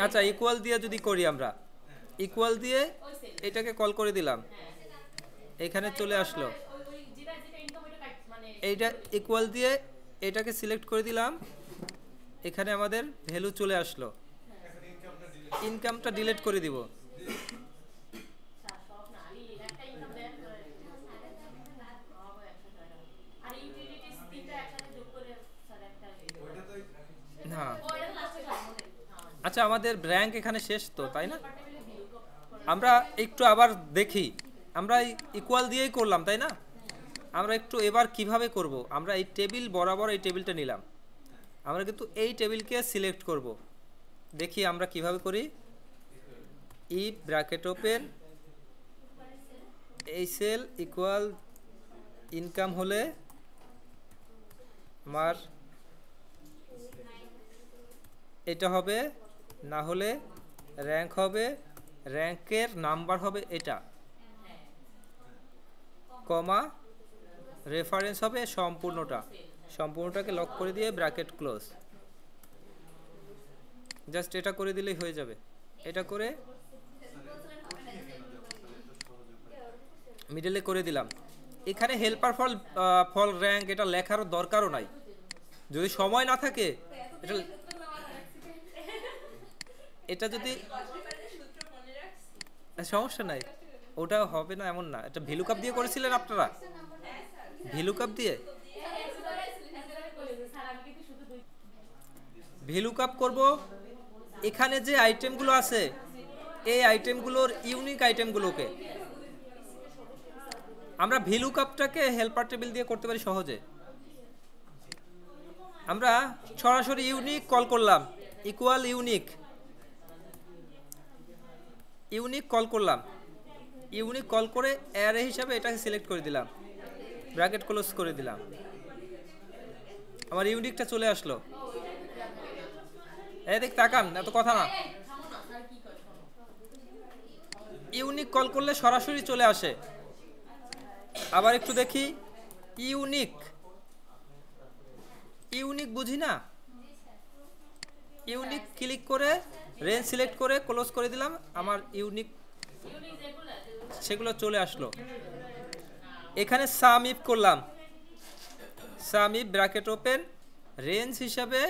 আচ্ছা, ইকুয়াল দিয়ে যদি করি, আমরা ইকুয়াল দিয়ে এটাকে কল করে দিলাম, এখানে চলে আসলো। এইটা ইকুয়াল দিয়ে এটাকে সিলেক্ট করে দিলাম, এখানে আমাদের ভ্যালু চলে আসলো। ইনকামটা ডিলিট করে দিব। হ্যাঁ, আচ্ছা, আমাদের র্যাঙ্ক এখানে শেষ তো, তাই না? আমরা একটু আবার দেখি, আমরা ইকুয়াল দিয়েই করলাম, তাই না? আমরা একটু এবার কিভাবে করব। আমরা এই টেবিল বরাবর এই টেবিলটা নিলাম, আমরা কিন্তু এই টেবিলকে সিলেক্ট করব। দেখি আমরা কিভাবে করি। ইফ ব্র্যাকেট ওপেন, এই সেল ইকুয়াল ইনকাম হলে আমার এটা হবে, না হলে র্যাঙ্ক হবে, র্যাঙ্কের নাম্বার হবে এটা, কমা রেফারেন্স হবে সম্পূর্ণটাকে লক করে দিয়ে ব্র্যাকেট ক্লোজ। জাস্ট এটা করে দিলেই হয়ে যাবে। এটা করে মিডলে করে দিলাম। এখানে হেল্পার ফল র্যাঙ্ক এটা লেখারও দরকারও নাই, যদি সময় না থাকে। এটা যদি সমস্যা নাই, ওটা হবে না এমন না। এটা ভিলুকআপ দিয়ে করেছিলেন আপনারা, ভিলুকআপ দিয়ে ভিলুকআপ করব। এখানে যে আইটেমগুলো আছে, এই আইটেমগুলোর ইউনিক আইটেমগুলোকে আমরা ভিলুকআপটাকে হেল্পার টেবিল দিয়ে করতে পারি সহজে। আমরা সরাসরি ইউনিক কল করলাম, ইকুয়াল ইউনিক কল করলাম। ইউনিক কল করে অ্যারে হিসাবে এটাকে সিলেক্ট করে দিলাম, ব্র্যাকেট ক্লোজ করে দিলাম। আমার ইউনিকটা চলে আসলো। এই দেখ, তাকান, এত কথা না। ইউনিক কল করলে সরাসরি চলে আসে। আবার একটু দেখি, ইউনিক, ইউনিক বুঝি না। ইউনিক ক্লিক করে রেঞ্জ সিলেক্ট করে ক্লোজ করে দিলাম, আমার ইউনিক সেগুলো চলে আসলো। এখানে সাম ইফ করলাম, সাম ইফ ব্র্যাকেট ওপেন, রেঞ্জ হিসাবে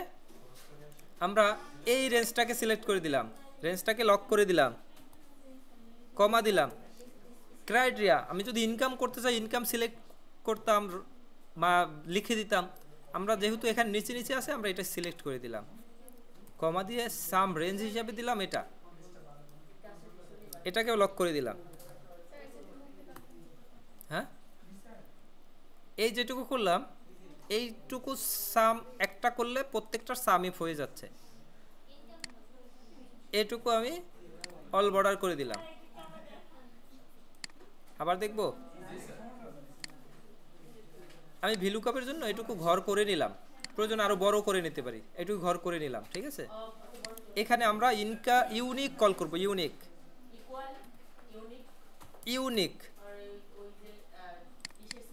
আমরা এই রেঞ্জটাকে সিলেক্ট করে দিলাম, রেঞ্জটাকে লক করে দিলাম, কমা দিলাম। ক্রাইটেরিয়া, আমি যদি ইনকাম করতে চাই ইনকাম সিলেক্ট করতাম বা লিখে দিতাম, আমরা যেহেতু এখানে নিচে নিচে আছে আমরা এটা সিলেক্ট করে দিলাম, কমা দিয়ে সাম রেঞ্জ হিসাবে দিলাম, এটাকেও লক করে দিলাম। হ্যাঁ, এই যেটুকু করলাম এইটুকু সাম একটা করলে প্রত্যেকটার সাম ইফ হয়ে যাচ্ছে। এইটুকু আমি অল বর্ডার করে দিলাম। আবার দেখব, আমি ভিলুকাপের জন্য এটুকু ঘর করে নিলাম, প্রয়োজন আরো বড় করে নিতে পারি, এটুকু ঘর করে নিলাম, ঠিক আছে। এখানে আমরা ইউনিক কল করব, ইউনিক, ইউনিক,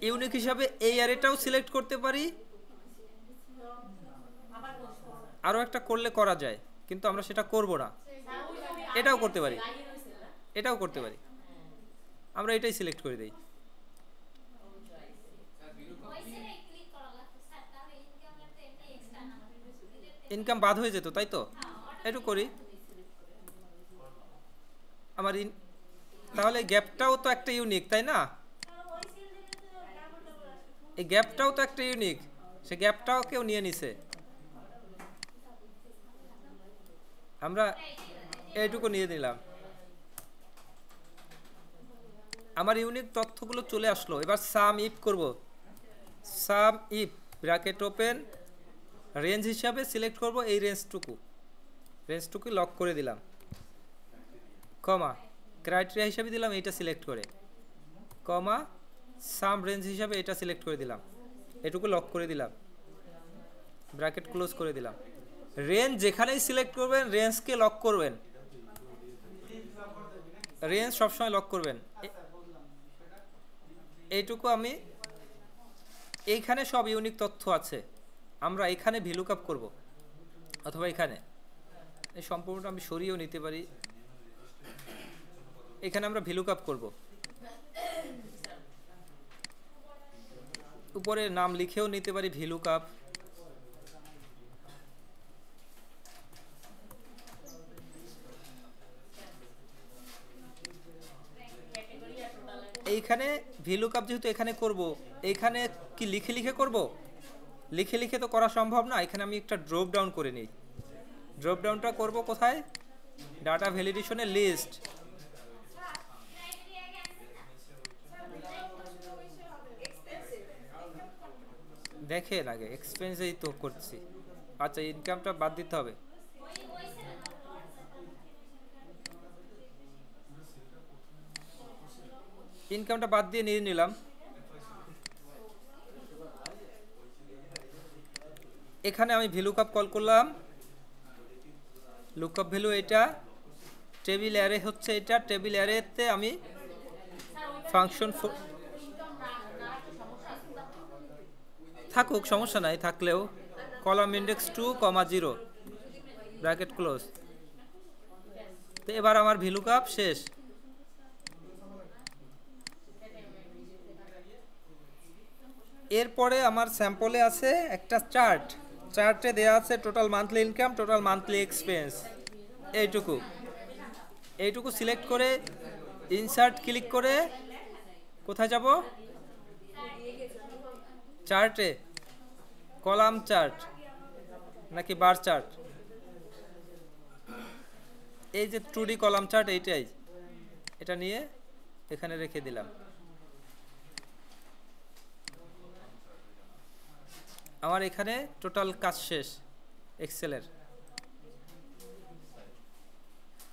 ইউনিক হিসাবে এই অ্যারেটাও সিলেক্ট করতে পারি, আরো একটা করলে করা যায়, কিন্তু আমরা সেটা করব না। এটাও করতে পারি, এটাও করতে পারি, আমরা এটাই সিলেক্ট করে দেই। ইনকাম বাদ হয়ে যেত, তাই তো, একটু করি আমার তাহলে গ্যাপটাও তো একটা ইউনিক, তাই না? এই গ্যাপটাও তো একটা ইউনিক, সে গ্যাপটাও কেউ নিয়ে নিছে। আমরা এইটুকু নিয়ে নিলাম, আমার ইউনিক তথ্যগুলো চলে আসলো। এবার সাম ইফ করব, sum if bracket open, range হিসাবে সিলেক্ট করব এই রেঞ্জটুকু লক করে দিলাম, কমা ক্রাইটেরিয়া হিসাবে দিলাম এইটা সিলেক্ট করে, কমা সাম রেঞ্জ হিসাবে এটা সিলেক্ট করে দিলাম, এটুকু লক করে দিলাম, ব্র্যাকেট ক্লোজ করে দিলাম। রেঞ্জ যেখানেই সিলেক্ট করবেন রেঞ্জকে লক করবেন, রেঞ্জ সবসময় লক করবেন। এইটুকু আমি, এইখানে সব ইউনিক তথ্য আছে, আমরা এখানে ভিলুকআপ করব, অথবা এখানে এই সম্পূর্ণটা আমি সরিয়েও নিতে পারি, এখানে আমরা ভিলুকআপ করব, উপরে নাম লিখেও নিতে পারি ভিলুকআপ। এইখানে ভিলুকআপ যেহেতু এখানে করব, এইখানে কি লিখে লিখে করব? লিখে লিখে তো করা সম্ভব না, এখানে আমি একটা ড্রপ ডাউন করে নিই। ড্রপ ডাউনটা করব কোথায়? ডাটা ভ্যালিডেশনের লিস্ট, দেখেন আগে এক্সপেন্সেই তো করছি। আচ্ছা, ইনকামটা বাদ দিতে হবে, ইনকামটা বাদ দিয়ে নিয়ে নিলাম। এখানে আমি ভিলুকআপ কল করলাম, লুকআপ ভ্যালু এটা, টেবিল অ্যারে হচ্ছে এটা, টেবিল অ্যারেতে আমি ফাংশন থাকুক সমস্যা নাই, থাকলেও কলাম ইন্ডেক্স 2, 0 ব্র্যাকেট ক্লোজ। তো এবার আমার ভিলুকআপ শেষ। এরপরে আমার স্যাম্পলে আছে একটা চার্ট, চার্টে দেওয়া আছে total monthly income, total monthly expense, এইটুকু সিলেক্ট করে ইনসার্ট ক্লিক করে কোথায় যাব? চার্টে, কলাম চার্ট নাকি বার চার্ট? এই যে 2D কলাম চার্ট, এইটাই, এটা নিয়ে এখানে রেখে দিলাম। আমার এখানে টোটাল কাজ শেষ।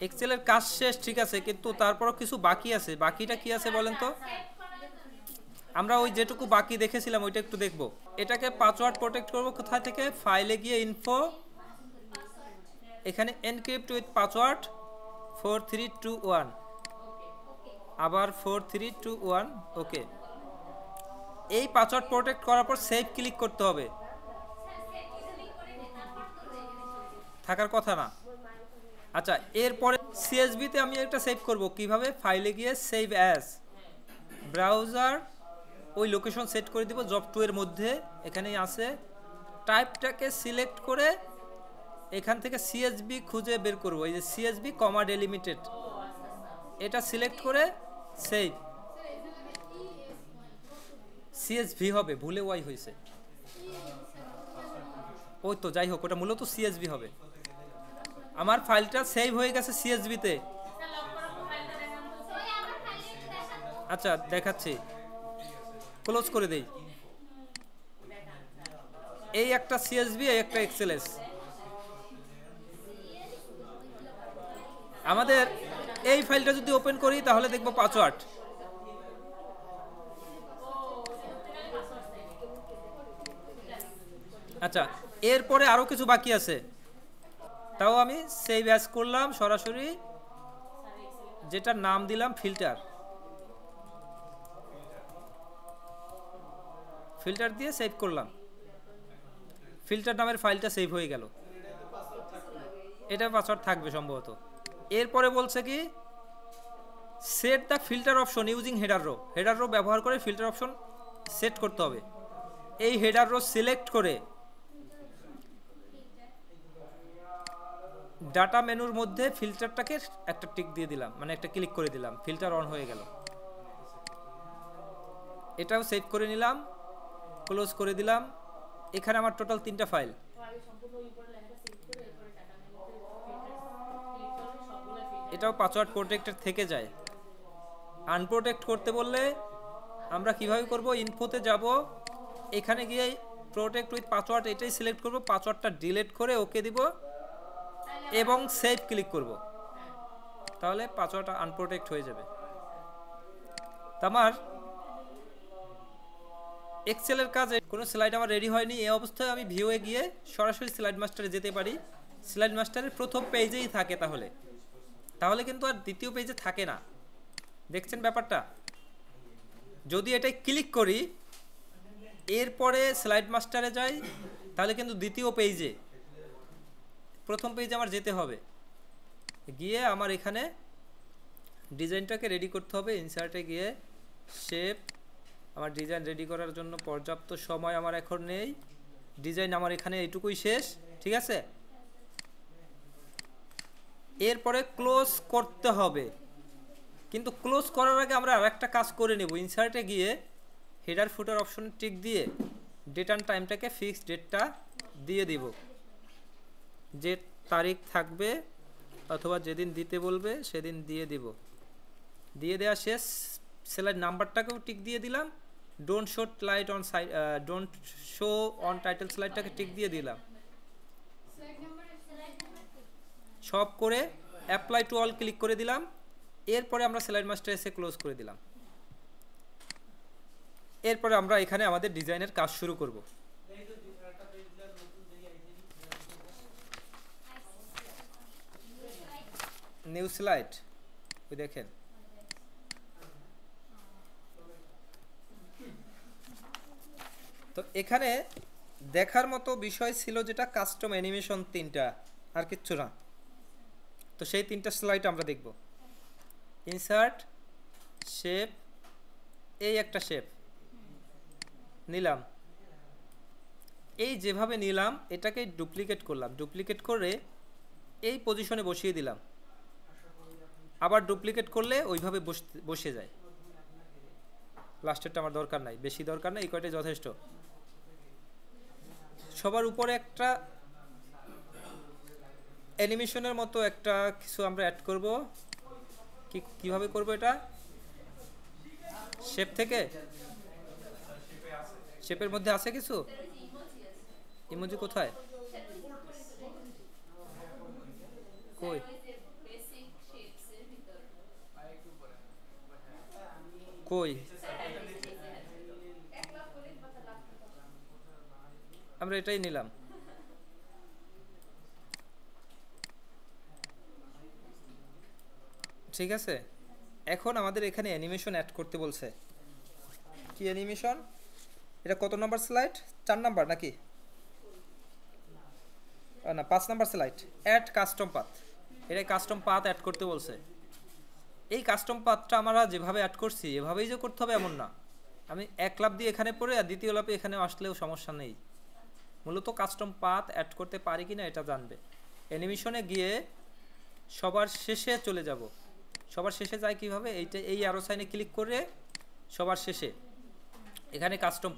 এক্সেলের কাজ শেষ, ঠিক আছে, কিন্তু তারপরও কিছু বাকি আছে। বাকিটা কি আছে বলেন তো? আমরা ওই যেটুকু বাকি দেখেছিলাম ওইটা একটু দেখব। এটাকে পাসওয়ার্ড প্রোটেক্ট করব কোথায় থেকে? ফাইলে গিয়ে ইনফো, এখানে এনক্রিপ্ট উইথ পাসওয়ার্ড 4321, আবার 4321, ওকে। এই পাসওয়ার্ড প্রোটেক্ট করার পর সেভ ক্লিক করতে হবে, থাকার কথা না। আচ্ছা, এরপরে সিএসভিতে আমি একটা সেভ করব কিভাবে? ফাইলে গিয়ে সেভ অ্যাজ, ব্রাউজার, ওই লোকেশন সেট করে দিব জব 2 এর মধ্যে, এখানেই আছে। টাইপটাকে সিলেক্ট করে এখান থেকে সিএসভি খুঁজে বের করব, এই যে সিএসভি কমা ডেলিমিটেড, এটা সিলেক্ট করে সেভ। সিএসভি হবে, ভুলে ওয়াই হয়েছে, ওই তো যাই হোক, ওটা মূলত সিএসভি হবে। আমার ফাইলটা সেভ হয়ে গেছে সিএসভিতে। আচ্ছা দেখাচ্ছি, ক্লোজ করে দেই। এই একটা সিএসভি, এই একটা এক্সএলএস। আমাদের এই ফাইলটা যদি ওপেন করি তাহলে দেখব পাসওয়ার্ড। আচ্ছা, এরপরে আরো কিছু বাকি আছে, তাও আমি সেভ অ্যাজ করলাম সরাসরি, যেটা নাম দিলাম ফিল্টার। ফিল্টার দিয়ে সেভ করলাম, ফিল্টার নামের ফাইলটা সেভ হয়ে গেল। এটা পাসওয়ার্ড থাকবে সম্ভবত। এরপরে বলছে কি, set the filter option using header row. Header row ব্যবহার করে ফিল্টার অপশন সেট করতে হবে। এই হেডার রো সিলেক্ট করে ডাটা মেনুর মধ্যে ফিল্টারটাকে একটা টিক দিয়ে দিলাম, মানে একটা ক্লিক করে দিলাম, ফিল্টার অন হয়ে গেল। এটাও সেভ করে নিলাম, ক্লোজ করে দিলাম। এখানে আমার টোটাল 3টা ফাইল। এটাও পাসওয়ার্ড প্রোটেক্টেড থেকে যায়। আনপ্রোটেক্ট করতে বললে আমরা কিভাবে করব? ইনফোতে যাব, এখানে গিয়ে প্রোটেক্ট উইথ পাসওয়ার্ড এটাই সিলেক্ট করব, পাসওয়ার্ডটা ডিলিট করে ওকে দিব এবং সেভ ক্লিক করব, তাহলে পাসওয়ার্ডটা আনপ্রোটেক্ট হয়ে যাবে। আমার এক্সেলের কাজে কোনো স্লাইড আমার রেডি হয়নি, এই অবস্থায় আমি ভিউয়ে গিয়ে সরাসরি স্লাইড মাস্টারে যেতে পারি। স্লাইড মাস্টারের প্রথম পেজেই থাকে, তাহলে কিন্তু আর দ্বিতীয় পেজে থাকে না। দেখছেন ব্যাপারটা? যদি এটাই ক্লিক করি এরপরে স্লাইড মাস্টারে যাই, তাহলে কিন্তু দ্বিতীয় পেজে, প্রথম পেজে আমার যেতে হবে। গিয়ে আমার এখানে ডিজাইনটাকে রেডি করতে হবে। ইনসার্টে গিয়ে শেপ, আমার ডিজাইন রেডি করার জন্য পর্যাপ্ত সময় আমার এখন নেই। ডিজাইন আমার এখানে এইটুকুই শেষ, ঠিক আছে। এরপরে ক্লোজ করতে হবে, কিন্তু ক্লোজ করার আগে আমরা আরেকটা কাজ করে নেব। ইনসার্টে গিয়ে হেডার ফুটার অপশন টিক দিয়ে ডেট অ্যান্ড টাইমটাকে ফিক্সড ডেটটা দিয়ে দিব, যে তারিখ থাকবে অথবা যেদিন দিতে বলবে সেদিন দিয়ে দিব। দিয়ে দেওয়া শেষ। স্লাইড নাম্বারটাকেও টিক দিয়ে দিলাম। Don't show light on side, don't show on title স্লাইডটাকে টিক দিয়ে দিলাম। সব করে অ্যাপ্লাই টু অল ক্লিক করে দিলাম। এরপরে আমরা স্লাইড মাস্টার এসে ক্লোজ করে দিলাম। এরপরে আমরা এখানে আমাদের ডিজাইনের কাজ শুরু করব। নিউ স্লাইড, ওই দেখেন, তো এখানে দেখার মতো বিষয় ছিল যেটা কাস্টম অ্যানিমেশন 3টা, আর কিচ্ছু না। তো সেই 3টা স্লাইড আমরা দেখব। ইনসার্ট, শেপ, এই একটা শেপ নিলাম, এই যেভাবে নিলাম এটাকে ডুপ্লিকেট করলাম, ডুপ্লিকেট করে এই পজিশনে বসিয়ে দিলাম। আবার ডুপ্লিকেট করলে ওইভাবে বসে যায়। লাস্টেরটা আমার দরকার নাই, বেশি দরকার নাই, এই কয়টাই যথেষ্ট। সবার উপরে একটা অ্যানিমেশনের মতো একটা কিছু আমরা অ্যাড করব। কিভাবে করব এটা? শেপ থেকে, শেপের মধ্যে আছে কিছু ইমোজি, কোথায় কই? কই আমরা এটাই নিলাম। ঠিক আছে, এখন আমাদের এখানে অ্যানিমেশন অ্যাড করতে বলছে। কি অ্যানিমেশন? এটা কত নম্বর স্লাইড? 4 নাম্বার নাকি না 5 number slide. Add custom path. এটা কাস্টম পাথ অ্যাড করতে বলছে। এই কাস্টম পাথটা আমরা যেভাবে অ্যাড করছি এভাবেই যে করতে হবে এমন না। আমি এক লাফ দিয়ে এখানে পড়ে আর দ্বিতীয় লাফে এখানে আসলেও সমস্যা নেই। মূলত কাস্টম পাথ অ্যাড করতে পারি কিনা এটা জানবে। অ্যানিমেশনে গিয়ে সবার শেষে চলে যাব। সবার শেষে যায় কিভাবে? এইটা এই অ্যারো সাইনে ক্লিক করে সবার শেষে এখানে কাস্টম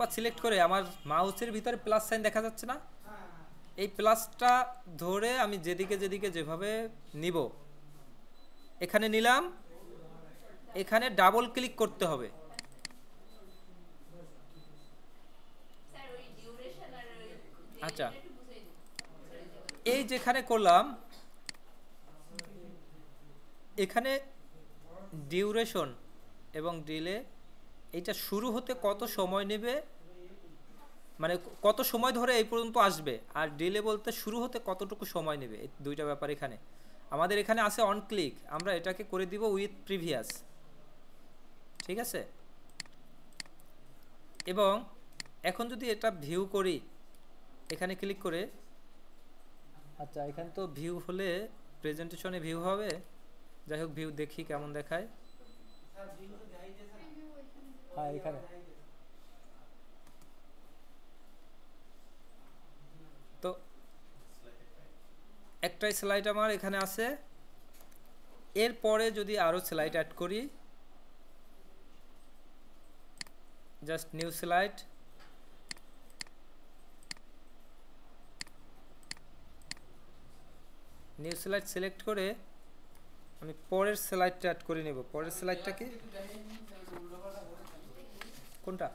পাথ সিলেক্ট করে আমার মাউসের ভিতরে প্লাস সাইন দেখা যাচ্ছে না, এই প্লাসটা ধরে আমি যেদিকে যেদিকে যেভাবে নিব এখানে নিলাম, এখানে ডাবল ক্লিক করতে হবে। আচ্ছা, এই যেখানে করলাম এখানে ডিউরেশন এবং ডিলে, এইটা শুরু হতে কত সময় নেবে, মানে কত সময় ধরে এই পর্যন্ত আসবে, আর ডিলে বলতে শুরু হতে কতটুকু সময় নেবে, এই দুইটা ব্যাপার এখানে আমাদের এখানে আছে অন ক্লিক। আমরা এটাকে করে দিব উইথ প্রিভিয়াস। ঠিক আছে, এবং এখন যদি এটা ভিউ করি এখানে ক্লিক করে, আচ্ছা এখানে তো ভিউ হলে প্রেজেন্টেশনে ভিউ হবে, যাই হোক ভিউ দেখি কেমন দেখায়। হ্যাঁ এখানে তো একটাই স্লাইড আমার এখানে আছে। এরপরে যদি আরো স্লাইড অ্যাড করি, just new slide, new slide select করে আমি পরের স্লাইডটা অ্যাড করে নেব। পরের স্লাইডটা কি কোনটা?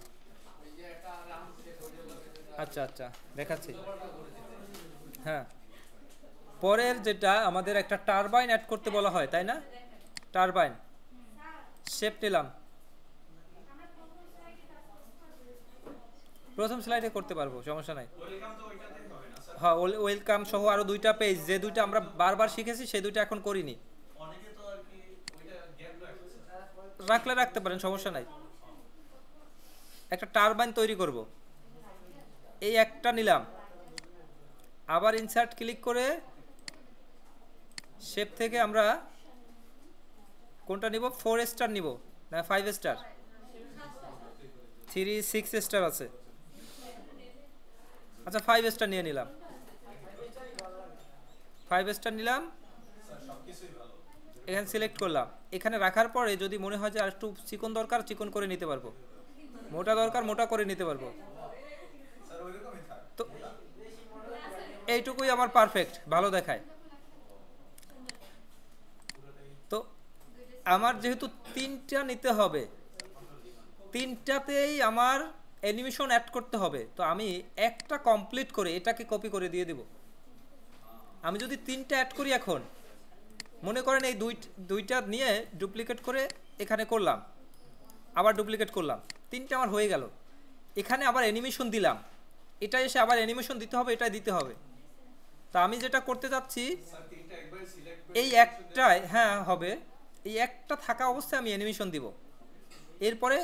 আচ্ছা আচ্ছা দেখাচ্ছি। হ্যাঁ, পরের যেটা আমাদের একটা টারবাইন অ্যাড করতে বলা হয় তাই না? টারবাইন শেপ নিলাম, প্রথম স্লাইডে করতে পারবো, সমস্যা নাই। হ্যাঁ, ওয়েলকাম সহ আরো দুইটা পেজ, যে দুইটা আমরা বারবার শিখেছি সেই দুইটা এখন করিনি। রাখলে রাখতে পারেন, সমস্যা নাই। একটা টারবাইন তৈরি করব, এই একটা নিলাম, আবার ইনসার্ট ক্লিক করে শেপ থেকে আমরা কোনটা নিব? 4 স্টার নিব না 5 স্টার? 3 6 স্টার আছে। আচ্ছা 5 স্টার নিয়ে নিলাম, 5 স্টার নিলাম, এখানে সিলেক্ট করলাম। এখানে রাখার পরে যদি মনে হয় যে আর একটু চিকন দরকার, চিকন করে নিতে পারবো, মোটা দরকার মোটা করে নিতে পারবো। তো এইটুকুই আমার পারফেক্ট, ভালো দেখায়। তো আমার যেহেতু তিনটা নিতে হবে, তিনটাতেই আমার অ্যানিমেশন অ্যাড করতে হবে, তো আমি একটা কমপ্লিট করে এটাকে কপি করে দিয়ে দেব। আমি যদি তিনটা অ্যাড করি, এখন মনে করেন এই দুইটা নিয়ে ডুপ্লিকেট করে এখানে করলাম, আবার ডুপ্লিকেট করলাম, তিনটা আমার হয়ে গেল। এখানে আবার অ্যানিমেশন দিলাম, এটা এসে আবার অ্যানিমেশন দিতে হবে, এটাই দিতে হবে। তা আমি যেটা করতে যাচ্ছি এই একটাই, হ্যাঁ হবে, এই একটা থাকা অবস্থায় আমি অ্যানিমেশন দিব, এরপরে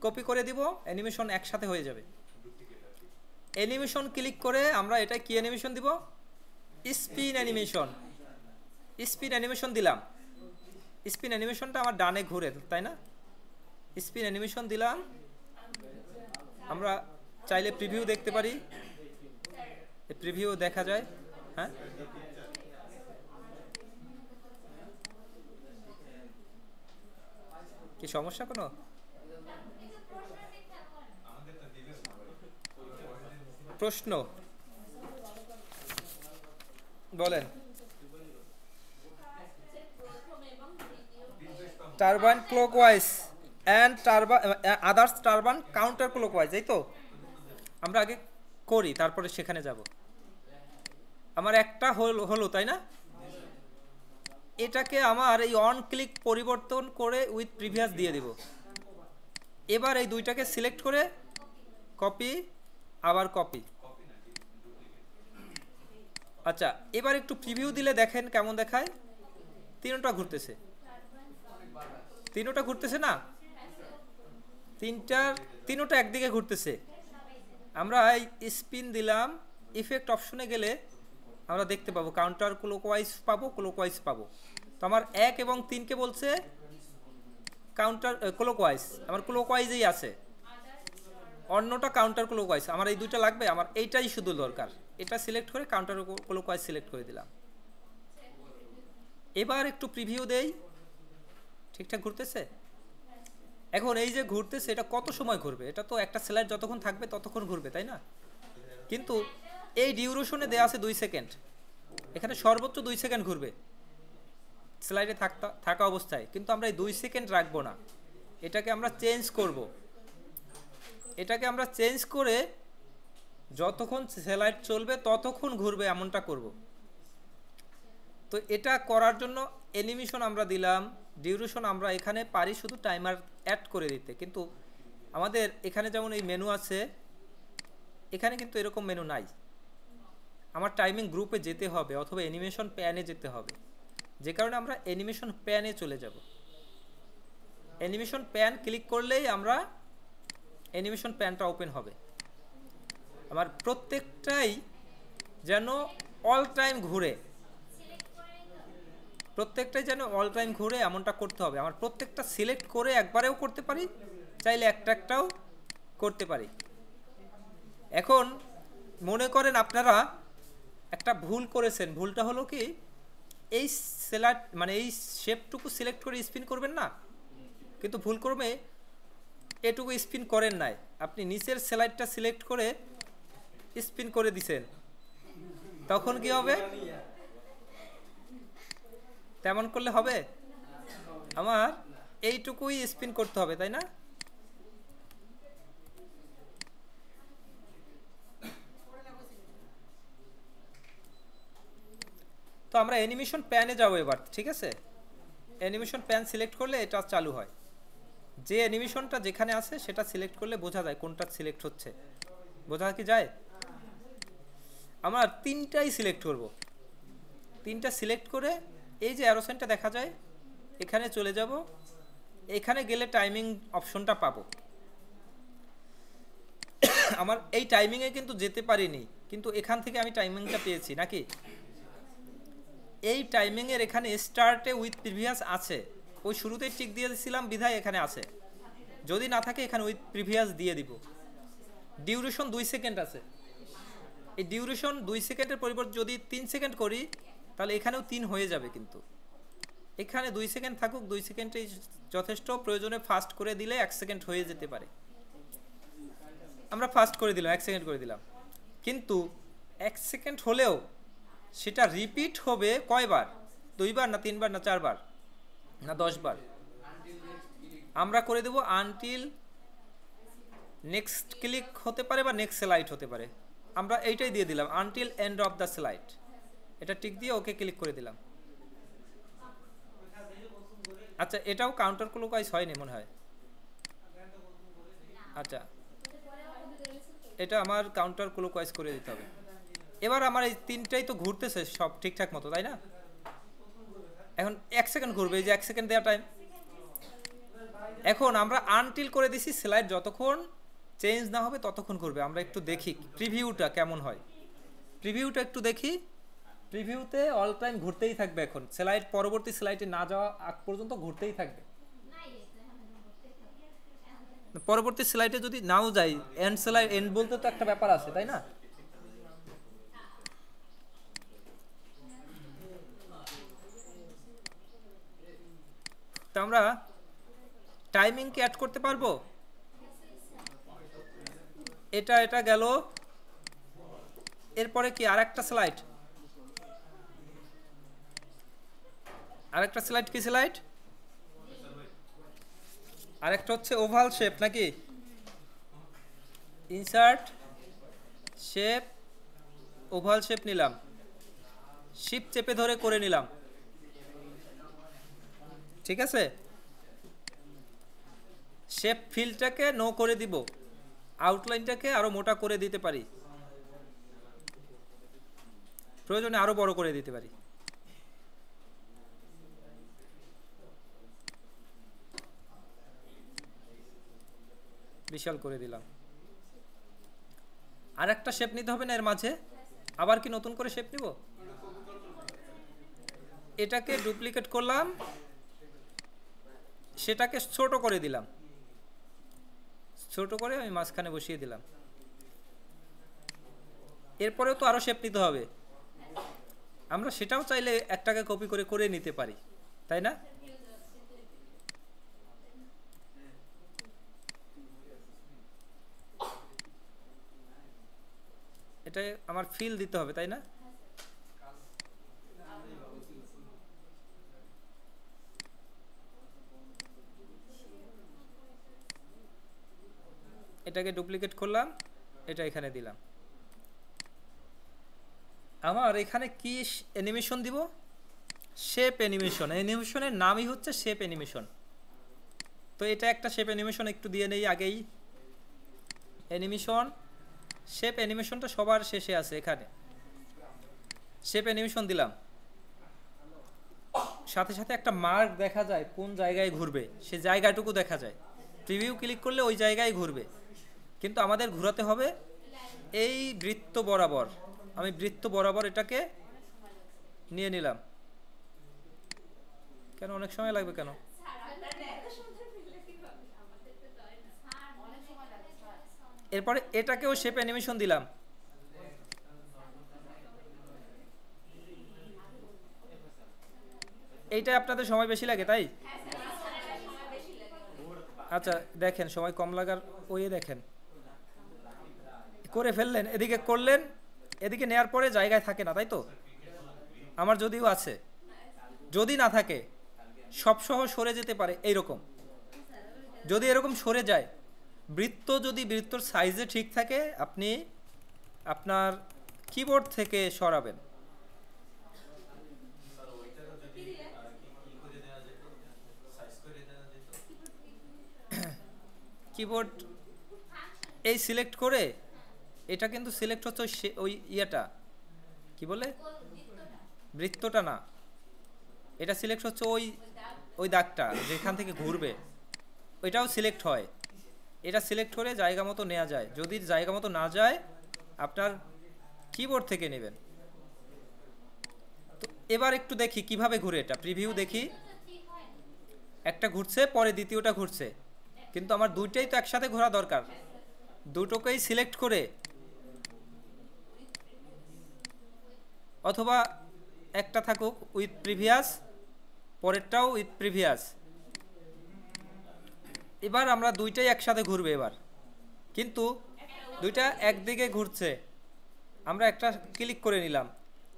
কপি করে দিব, অ্যানিমেশন একসাথে হয়ে যাবে। অ্যানিমেশন ক্লিক করে আমরা এটা কি অ্যানিমেশন দিব? Spin animation. স্পিন অ্যানিমেশন দিলাম, স্পিন অ্যানিমেশনটা আমার ডানে ঘুরে, তাই না? স্পিন অ্যানিমেশন দিলাম, আমরা চাইলে প্রিভিউ দেখতে পারি, প্রিভিউ দেখা যায়। হ্যাঁ, কি সমস্যা কোনো? প্রশ্ন বলেন। Turbine clockwise and others turbine counter clockwise, এই তো আমরা আগে করি, তারপরে সেখানে যাব। আমার একটা হলো তাই না? এটাকে আমার এই অন ক্লিক পরিবর্তন করে উইথ প্রিভিয়াস দিয়ে দিব। এবার এই দুইটাকে সিলেক্ট করে কপি, আবার কপি। আচ্ছা, এবার একটু প্রিভিউ দিলে দেখেন কেমন দেখায়। তিনটা ঘুরতেছে, তিনটা ঘুরতেছে না, তিনটা একদিকে ঘুরতেছে। আমরা স্পিন দিলাম, ইফেক্ট অপশনে গেলে আমরা দেখতে পাবো কাউন্টার ক্লকওয়াইজ পাবো, ক্লকওয়াইজ পাবো। তো আমার 1 এবং 3কে বলছে কাউন্টার ক্লকওয়াইজ, আমার ক্লকওয়াইজেই আছে, অন্যটা কাউন্টার ক্লকওয়াইজ। আমার এই দুইটা লাগবে, আমার এইটাই শুধু দরকার। এটা সিলেক্ট করে কাউন্টার ক্লকওয়াইজ সিলেক্ট করে দিলাম। এবার একটু প্রিভিউ দেই, ঠিকঠাক ঘুরতেছে। এখন এই যে ঘুরতেছে, এটা কত সময় ঘুরবে? এটা তো একটা স্লাইড যতক্ষণ থাকবে ততক্ষণ ঘুরবে, তাই না? কিন্তু এই ডিউরেশনে দেওয়া আছে 2 সেকেন্ড, এখানে সর্বোচ্চ 2 সেকেন্ড ঘুরবে স্লাইডে থাকা অবস্থায়। কিন্তু আমরা এই 2 সেকেন্ড রাখবো না, এটাকে আমরা চেঞ্জ করব। এটাকে আমরা চেঞ্জ করে যতক্ষণ স্লাইড চলবে ততক্ষণ ঘুরবে এমনটা করব। তো এটা করার জন্য অ্যানিমেশন আমরা দিলাম, ডিউরেশন আমরা এখানে পারি শুধু টাইমার অ্যাড করে দিতে। কিন্তু আমাদের এখানে যেমন এই মেনু আছে, এখানে কিন্তু এরকম মেনু নাই। আমার টাইমিং গ্রুপে যেতে হবে অথবা অ্যানিমেশন প্যানে যেতে হবে, যে কারণে আমরা অ্যানিমেশন প্যানে চলে যাব। অ্যানিমেশন প্যান ক্লিক করলেই আমরা অ্যানিমেশন প্যানটা ওপেন হবে। আমার প্রত্যেকটাই যেন অল টাইম ঘুরে, প্রত্যেকটাই যেন অল টাইম ঘুরে এমনটা করতে হবে। আমার প্রত্যেকটা সিলেক্ট করে একবারেও করতে পারি, চাইলে একটাও করতে পারি। এখন মনে করেন আপনারা একটা ভুল করেছেন, ভুলটা হলো কি, এই স্লাইড মানে এই শেপটুকু সিলেক্ট করে স্পিন করবেন না, কিন্তু ভুল ক্রমে এটুকু স্পিন করেন নাই, আপনি নিচের স্লাইডটা সিলেক্ট করে স্পিন করে দিছেন, তখন কি হবে? তেমন করলে হবে? আমার এইটুকুই স্পিন করতে হবে, তাই না? তো আমরা অ্যানিমেশন প্যানে যাবো এবার, ঠিক আছে? অ্যানিমেশন প্যান সিলেক্ট করলে এটা চালু হয়। যে অ্যানিমেশনটা যেখানে আছে সেটা সিলেক্ট করলে বোঝা যায় কোনটা সিলেক্ট হচ্ছে, বোঝা কি যায়? আমরা তিনটাই সিলেক্ট করব। তিনটা সিলেক্ট করে এই যে অ্যারোসাইনটা দেখা যায় এখানে চলে যাব, এখানে গেলে টাইমিং অপশনটা পাবো। আমার এই টাইমিংয়ে কিন্তু যেতে পারিনি, কিন্তু এখান থেকে আমি টাইমিংটা পেয়েছি নাকি? এই টাইমিংয়ের এখানে স্টার্টে উইথ প্রিভিয়াস আছে, ওই শুরুতেই টিক দিয়ে দিয়েছিলাম বিধায় এখানে আছে। যদি না থাকে এখানে উইথ প্রিভিয়াস দিয়ে দিব। ডিউরেশন 2 সেকেন্ড আছে, এই ডিউরেশন 2 সেকেন্ডের পরিবর্তে যদি 3 সেকেন্ড করি তাহলে এখানেও 3 হয়ে যাবে, কিন্তু এখানে 2 সেকেন্ড থাকুক, 2 সেকেন্ডই যথেষ্ট। প্রয়োজনে ফাস্ট করে দিলে 1 সেকেন্ড হয়ে যেতে পারে, আমরা ফাস্ট করে দিলাম, 1 সেকেন্ড করে দিলাম। কিন্তু 1 সেকেন্ড হলেও সেটা রিপিট হবে কয়বার? 2 বার না 3 বার না 4 বার না 10 বার? আমরা করে দেব আনটিল নেক্সট ক্লিক হতে পারে বা নেক্সট স্লাইড হতে পারে, আমরা এইটাই দিয়ে দিলাম until end of the slide. এটা টিক দিয়ে ওকে ক্লিক করে দিলাম। আচ্ছা, এটাও কাউন্টার ক্লকওয়াইজ হয়নি মনে হয়। আচ্ছা, এটা আমার কাউন্টার ক্লকওয়াইজ করে দিতে হবে। এবার আমার এই তিনটাই তো ঘুরতেছে সব ঠিকঠাক মতো, তাই না? এখন 1 সেকেন্ড ঘুরবে, এই যে 1 সেকেন্ড দেওয়া টাইম। এখন আমরা আনটিল করে দিছি, স্লাইড যতক্ষণ চেঞ্জ না হবে ততক্ষণ ঘুরবে। আমরা একটু দেখি প্রিভিউটা কেমন হয়, প্রিভিউটা একটু দেখি। প্রিভিউতে অল টাইম ঘুরতেই থাকবে, এখন স্লাইড পরবর্তী স্লাইডে না যাওয়া আগ পর্যন্ত ঘুরতেই থাকবে। পরবর্তী স্লাইডে যদি নাও যাই, এন্ড স্লাইড, এন্ড বলতে তো একটা ব্যাপার আছে, তাই না? তো আমরা টাইমিংকে অ্যাড করতে পারবো। এটা গেল, এরপরে কি আরেকটা স্লাইড, আরেকটা স্লাইড কি স্লাইড? আরেকটা হচ্ছে ওভাল শেপ নাকি? ইনসার্ট শেপ, ওভাল শেপ নিলাম, শিফট চেপে ধরে করে নিলাম, ঠিক আছে? শেপ ফিলটাকে নো করে দিব, আউটলাইনটাকে আরো মোটা করে দিতে পারি, প্রয়োজনে আরো বড় করে দিতে পারি। বিশাল করে দিলাম। আর একটা শেপ নিতে হবে না এর মাঝে? আবার কি নতুন করে শেপ নিব? এটাকে ডুপ্লিকেট করলাম, সেটাকে ছোট করে দিলাম, ছোট করে আমি মাঝখানে বসিয়ে দিলাম। এরপরেও তো আরো শেপ নিতে হবে, আমরা সেটাও চাইলে একটাকে কপি করে করে নিতে পারি, তাই না? এটা আমার ফিল দিতে হবে, তাই না? এটাকে ডুপ্লিকেট করলাম, এটা এখানে দিলাম। আমার এখানে কি অ্যানিমেশন দিব? Shape animation. অ্যানিমেশনের নামই হচ্ছে শেপ অ্যানিমেশন। তো এটা একটা শেপ অ্যানিমেশন একটু দিয়ে নেই আগেই। অ্যানিমেশন, শেপ অ্যানিমেশনটা সবার শেষে আছে এখানে। শেপ অ্যানিমেশন দিলাম, সাথে সাথে একটা মার্ক দেখা যায় কোন জায়গায় ঘুরবে, সে জায়গাটুকু দেখা যায়। প্রিভিউ ক্লিক করলে ওই জায়গায় ঘুরবে, কিন্তু আমাদের ঘোরাতে হবে এই বৃত্ত বরাবর। আমি বৃত্ত বরাবর এটাকে নিয়ে নিলাম। কেন অনেক সময় লাগবে কেন? এরপরে এটাকেও শেপ অ্যানিমেশন দিলাম। এইটা আপনাদের সময় বেশি লাগে তাই? আচ্ছা দেখেন, সময় কম লাগার ওই দেখেন করে ফেললেন, এদিকে করলেন, এদিকে নেয়ার পরে জায়গায় থাকে না, তাই তো? আমার যদিও আছে, যদি না থাকে সবসহ সরে যেতে পারে এইরকম। যদি এরকম সরে যায়, বৃত্ত যদি বৃত্তর সাইজে ঠিক থাকে, আপনি আপনার কিবোর্ড থেকে সরাবেন। কিবোর্ড এই সিলেক্ট করে, এটা কিন্তু সিলেক্ট হচ্ছে ওই ইয়েটা কি বলে, বৃত্তটা না, এটা সিলেক্ট হচ্ছে ওই ওই দাগটা যেখান থেকে ঘুরবে, ওইটাও সিলেক্ট হয়। এটা সিলেক্ট করে জায়গা মতো নেওয়া যায়। যদি জায়গা মতো না যায়, আপনার কিবোর্ড থেকে নেবেন। তো এবার একটু দেখি কিভাবে ঘুরে, এটা প্রিভিউ দেখি। একটা ঘুরছে, পরে দ্বিতীয়টা ঘুরছে, কিন্তু আমার দুইটাই তো একসাথে ঘোরা দরকার। দুটোকেই সিলেক্ট করে, অথবা একটা থাকুক উইথ প্রিভিয়াস, পরেরটাও উইথ প্রিভিয়াস। এবার আমরা দুইটাই একসাথে ঘুরবে এবার, কিন্তু দুইটা একদিকে ঘুরছে। আমরা একটা ক্লিক করে নিলাম,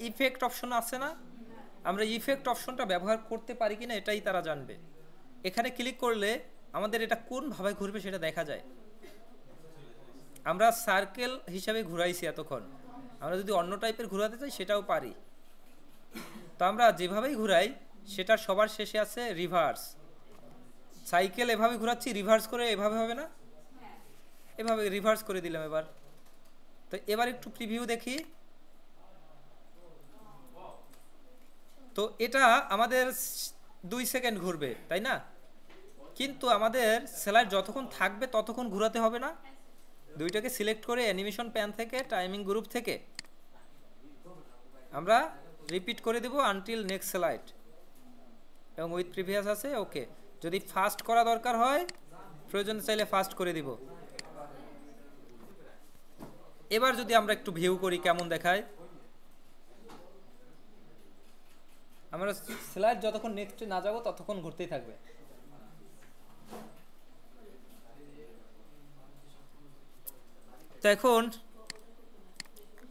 ইফেক্ট অপশন আছে না, আমরা ইফেক্ট অপশনটা ব্যবহার করতে পারি কিনা এটাই তারা জানবে। এখানে ক্লিক করলে আমাদের এটা কোনভাবে ঘুরবে সেটা দেখা যায়। আমরা সার্কেল হিসাবে ঘুরাইছি এতক্ষণ, আমরা যদি অন্য টাইপের ঘুরাতে চাই সেটাও পারি। তো আমরা যেভাবেই ঘুরাই সেটার সবার শেষে আছে রিভার্স। সাইকেল এভাবে ঘোরাচ্ছি, রিভার্স করে এভাবে হবে না, এভাবে রিভার্স করে দিলাম এবার। তো এবার একটু প্রিভিউ দেখি। তো এটা আমাদের 2 সেকেন্ড ঘুরবে, তাই না? কিন্তু আমাদের স্লাইড যতক্ষণ থাকবে ততক্ষণ ঘোরাতে হবে না। দুইটাকে সিলেক্ট করে অ্যানিমেশন প্যান থেকে, টাইমিং গ্রুপ থেকে আমরা রিপিট করে দেব আনটিল নেক্সট স্লাইড, এবং উইথ প্রিভিয়াস আছে ওকে। যদি ফাস্ট করা দরকার হয়, প্রয়োজন চাইলে ফাস্ট করে দিব। এবার যদি আমরা একটু ভিউ করি কেমন দেখায়, আমরা স্লাইড যতক্ষণ নেক্সট না যাব ততক্ষণ ঘুরতেই থাকবে। তো এখন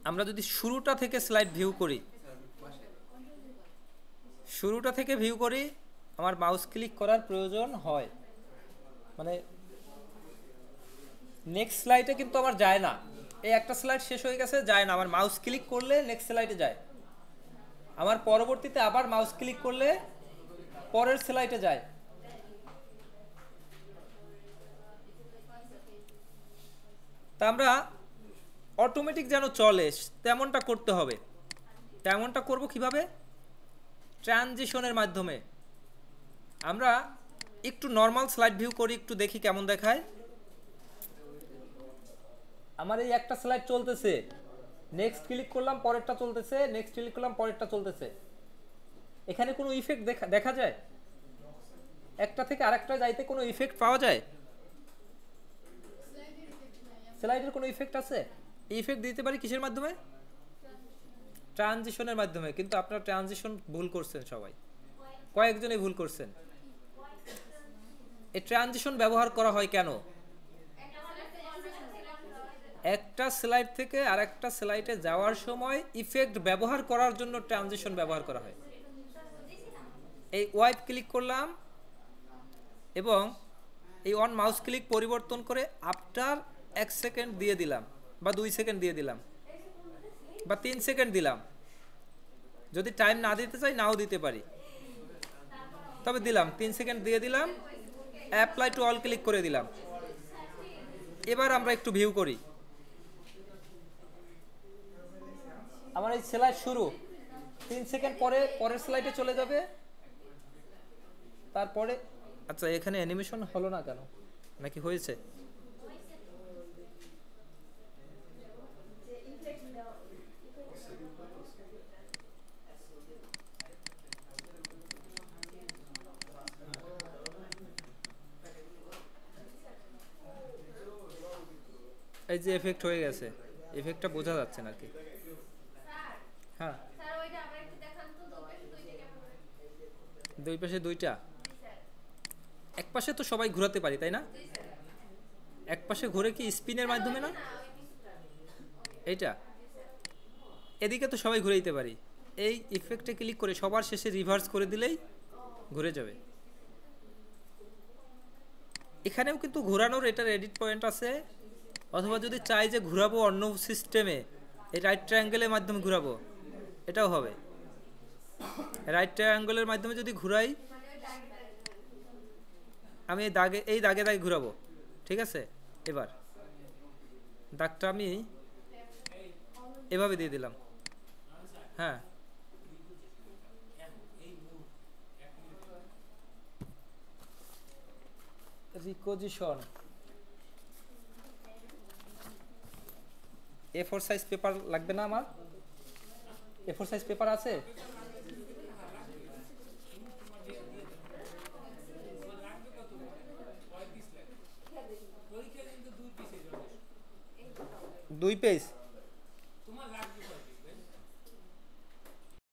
আমরা যদি শুরুটা থেকে স্লাইড ভিউ করি, শুরুটা থেকে ভিউ করি, আমার মাউস ক্লিক করার প্রয়োজন হয়, মানে নেক্সট স্লাইডে কিন্তু আমার যায় না। এই একটা স্লাইড শেষ হয়ে গেছে, যায় না, আমার মাউস ক্লিক করলে নেক্সট স্লাইডে যায়। আমার পরবর্তীতে আবার মাউস ক্লিক করলে পরের স্লাইডে যায়। তা আমরা অটোমেটিক যেন চলে তেমনটা করতে হবে। তেমনটা করব কিভাবে? ট্রানজিশনের মাধ্যমে। আমরা একটু নর্মাল স্লাইড ভিউ করি, একটু দেখি কেমন দেখায়। আমার এই একটা স্লাইড চলতেছে, নেক্সট ক্লিক করলাম পরেরটা চলতেছে, নেক্সট ক্লিক করলাম পরেরটা চলতেছে। এখানে কোনো ইফেক্ট দেখা যায়? একটা থেকে আরেকটা যাইতে কোনো ইফেক্ট পাওয়া যায়? স্লাইডের কোনো ইফেক্ট আছে? এই ইফেক্ট দিতে পারি কিসের মাধ্যমে? ট্রানজিশনের মাধ্যমে। কিন্তু আপনারা ট্রানজিশন ভুল করছেন সবাই, কয়েকজনই ভুল করছেন। এই ট্রানজিশন ব্যবহার করা হয় কেন? একটা স্লাইড থেকে আরেকটা স্লাইডে যাওয়ার সময় ইফেক্ট ব্যবহার করার জন্য ট্রানজিশন ব্যবহার করা হয়। এই ওয়াইপ ক্লিক করলাম এবং এই অন মাউস ক্লিক পরিবর্তন করে আফটার 1 সেকেন্ড দিয়ে দিলাম, বা 2 সেকেন্ড দিয়ে দিলাম, বা 3 সেকেন্ড দিলাম। যদি টাইম না দিতে চাই নাও দিতে পারি, তবে দিলাম 3 সেকেন্ড দিয়ে দিলাম। অ্যাপ্লাই টু অল ক্লিক করে দিলাম। এবার আমরা একটু ভিউ করি। আমার এই স্লাইড শুরু, 3 সেকেন্ড পরে পরের স্লাইডে চলে যাবে। তারপরে আচ্ছা, এখানে অ্যানিমেশন হলো না কেন, নাকি হয়েছে? এই যে এফেক্ট হয়ে গেছে, এফেক্টটা বোঝা যাচ্ছে না কি? হ্যাঁ, দুই পাশে দুইটা। এক পাশে তো সবাই ঘোরাতে পারি, তাই না? এক পাশে ঘুরে কি স্পিনের মাধ্যমে না? এইটা এদিকে তো সবাই ঘুরে দিতে পারি। এই ইফেক্টে ক্লিক করে সবার শেষে রিভার্স করে দিলেই ঘুরে যাবে। এখানেও কিন্তু ঘোরানোর এটার এডিট পয়েন্ট আছে। অথবা যদি চাই যে ঘুরাবো অন্য সিস্টেমে, এই রাইট ট্রায়াঙ্গেলের মাধ্যমে ঘুরাবো, এটাও হবে। রাইট ট্রায়াঙ্গেলের মাধ্যমে যদি ঘুরাই, আমি এই দাগে দাগে ঘুরাবো, ঠিক আছে? এবার দাগটা আমি এভাবে দিয়ে দিলাম। হ্যাঁ, রিকোজিশন। A4 সাইজ পেপার লাগবে না আমার? A4 সাইজ পেপার আছে? দুই পেজ।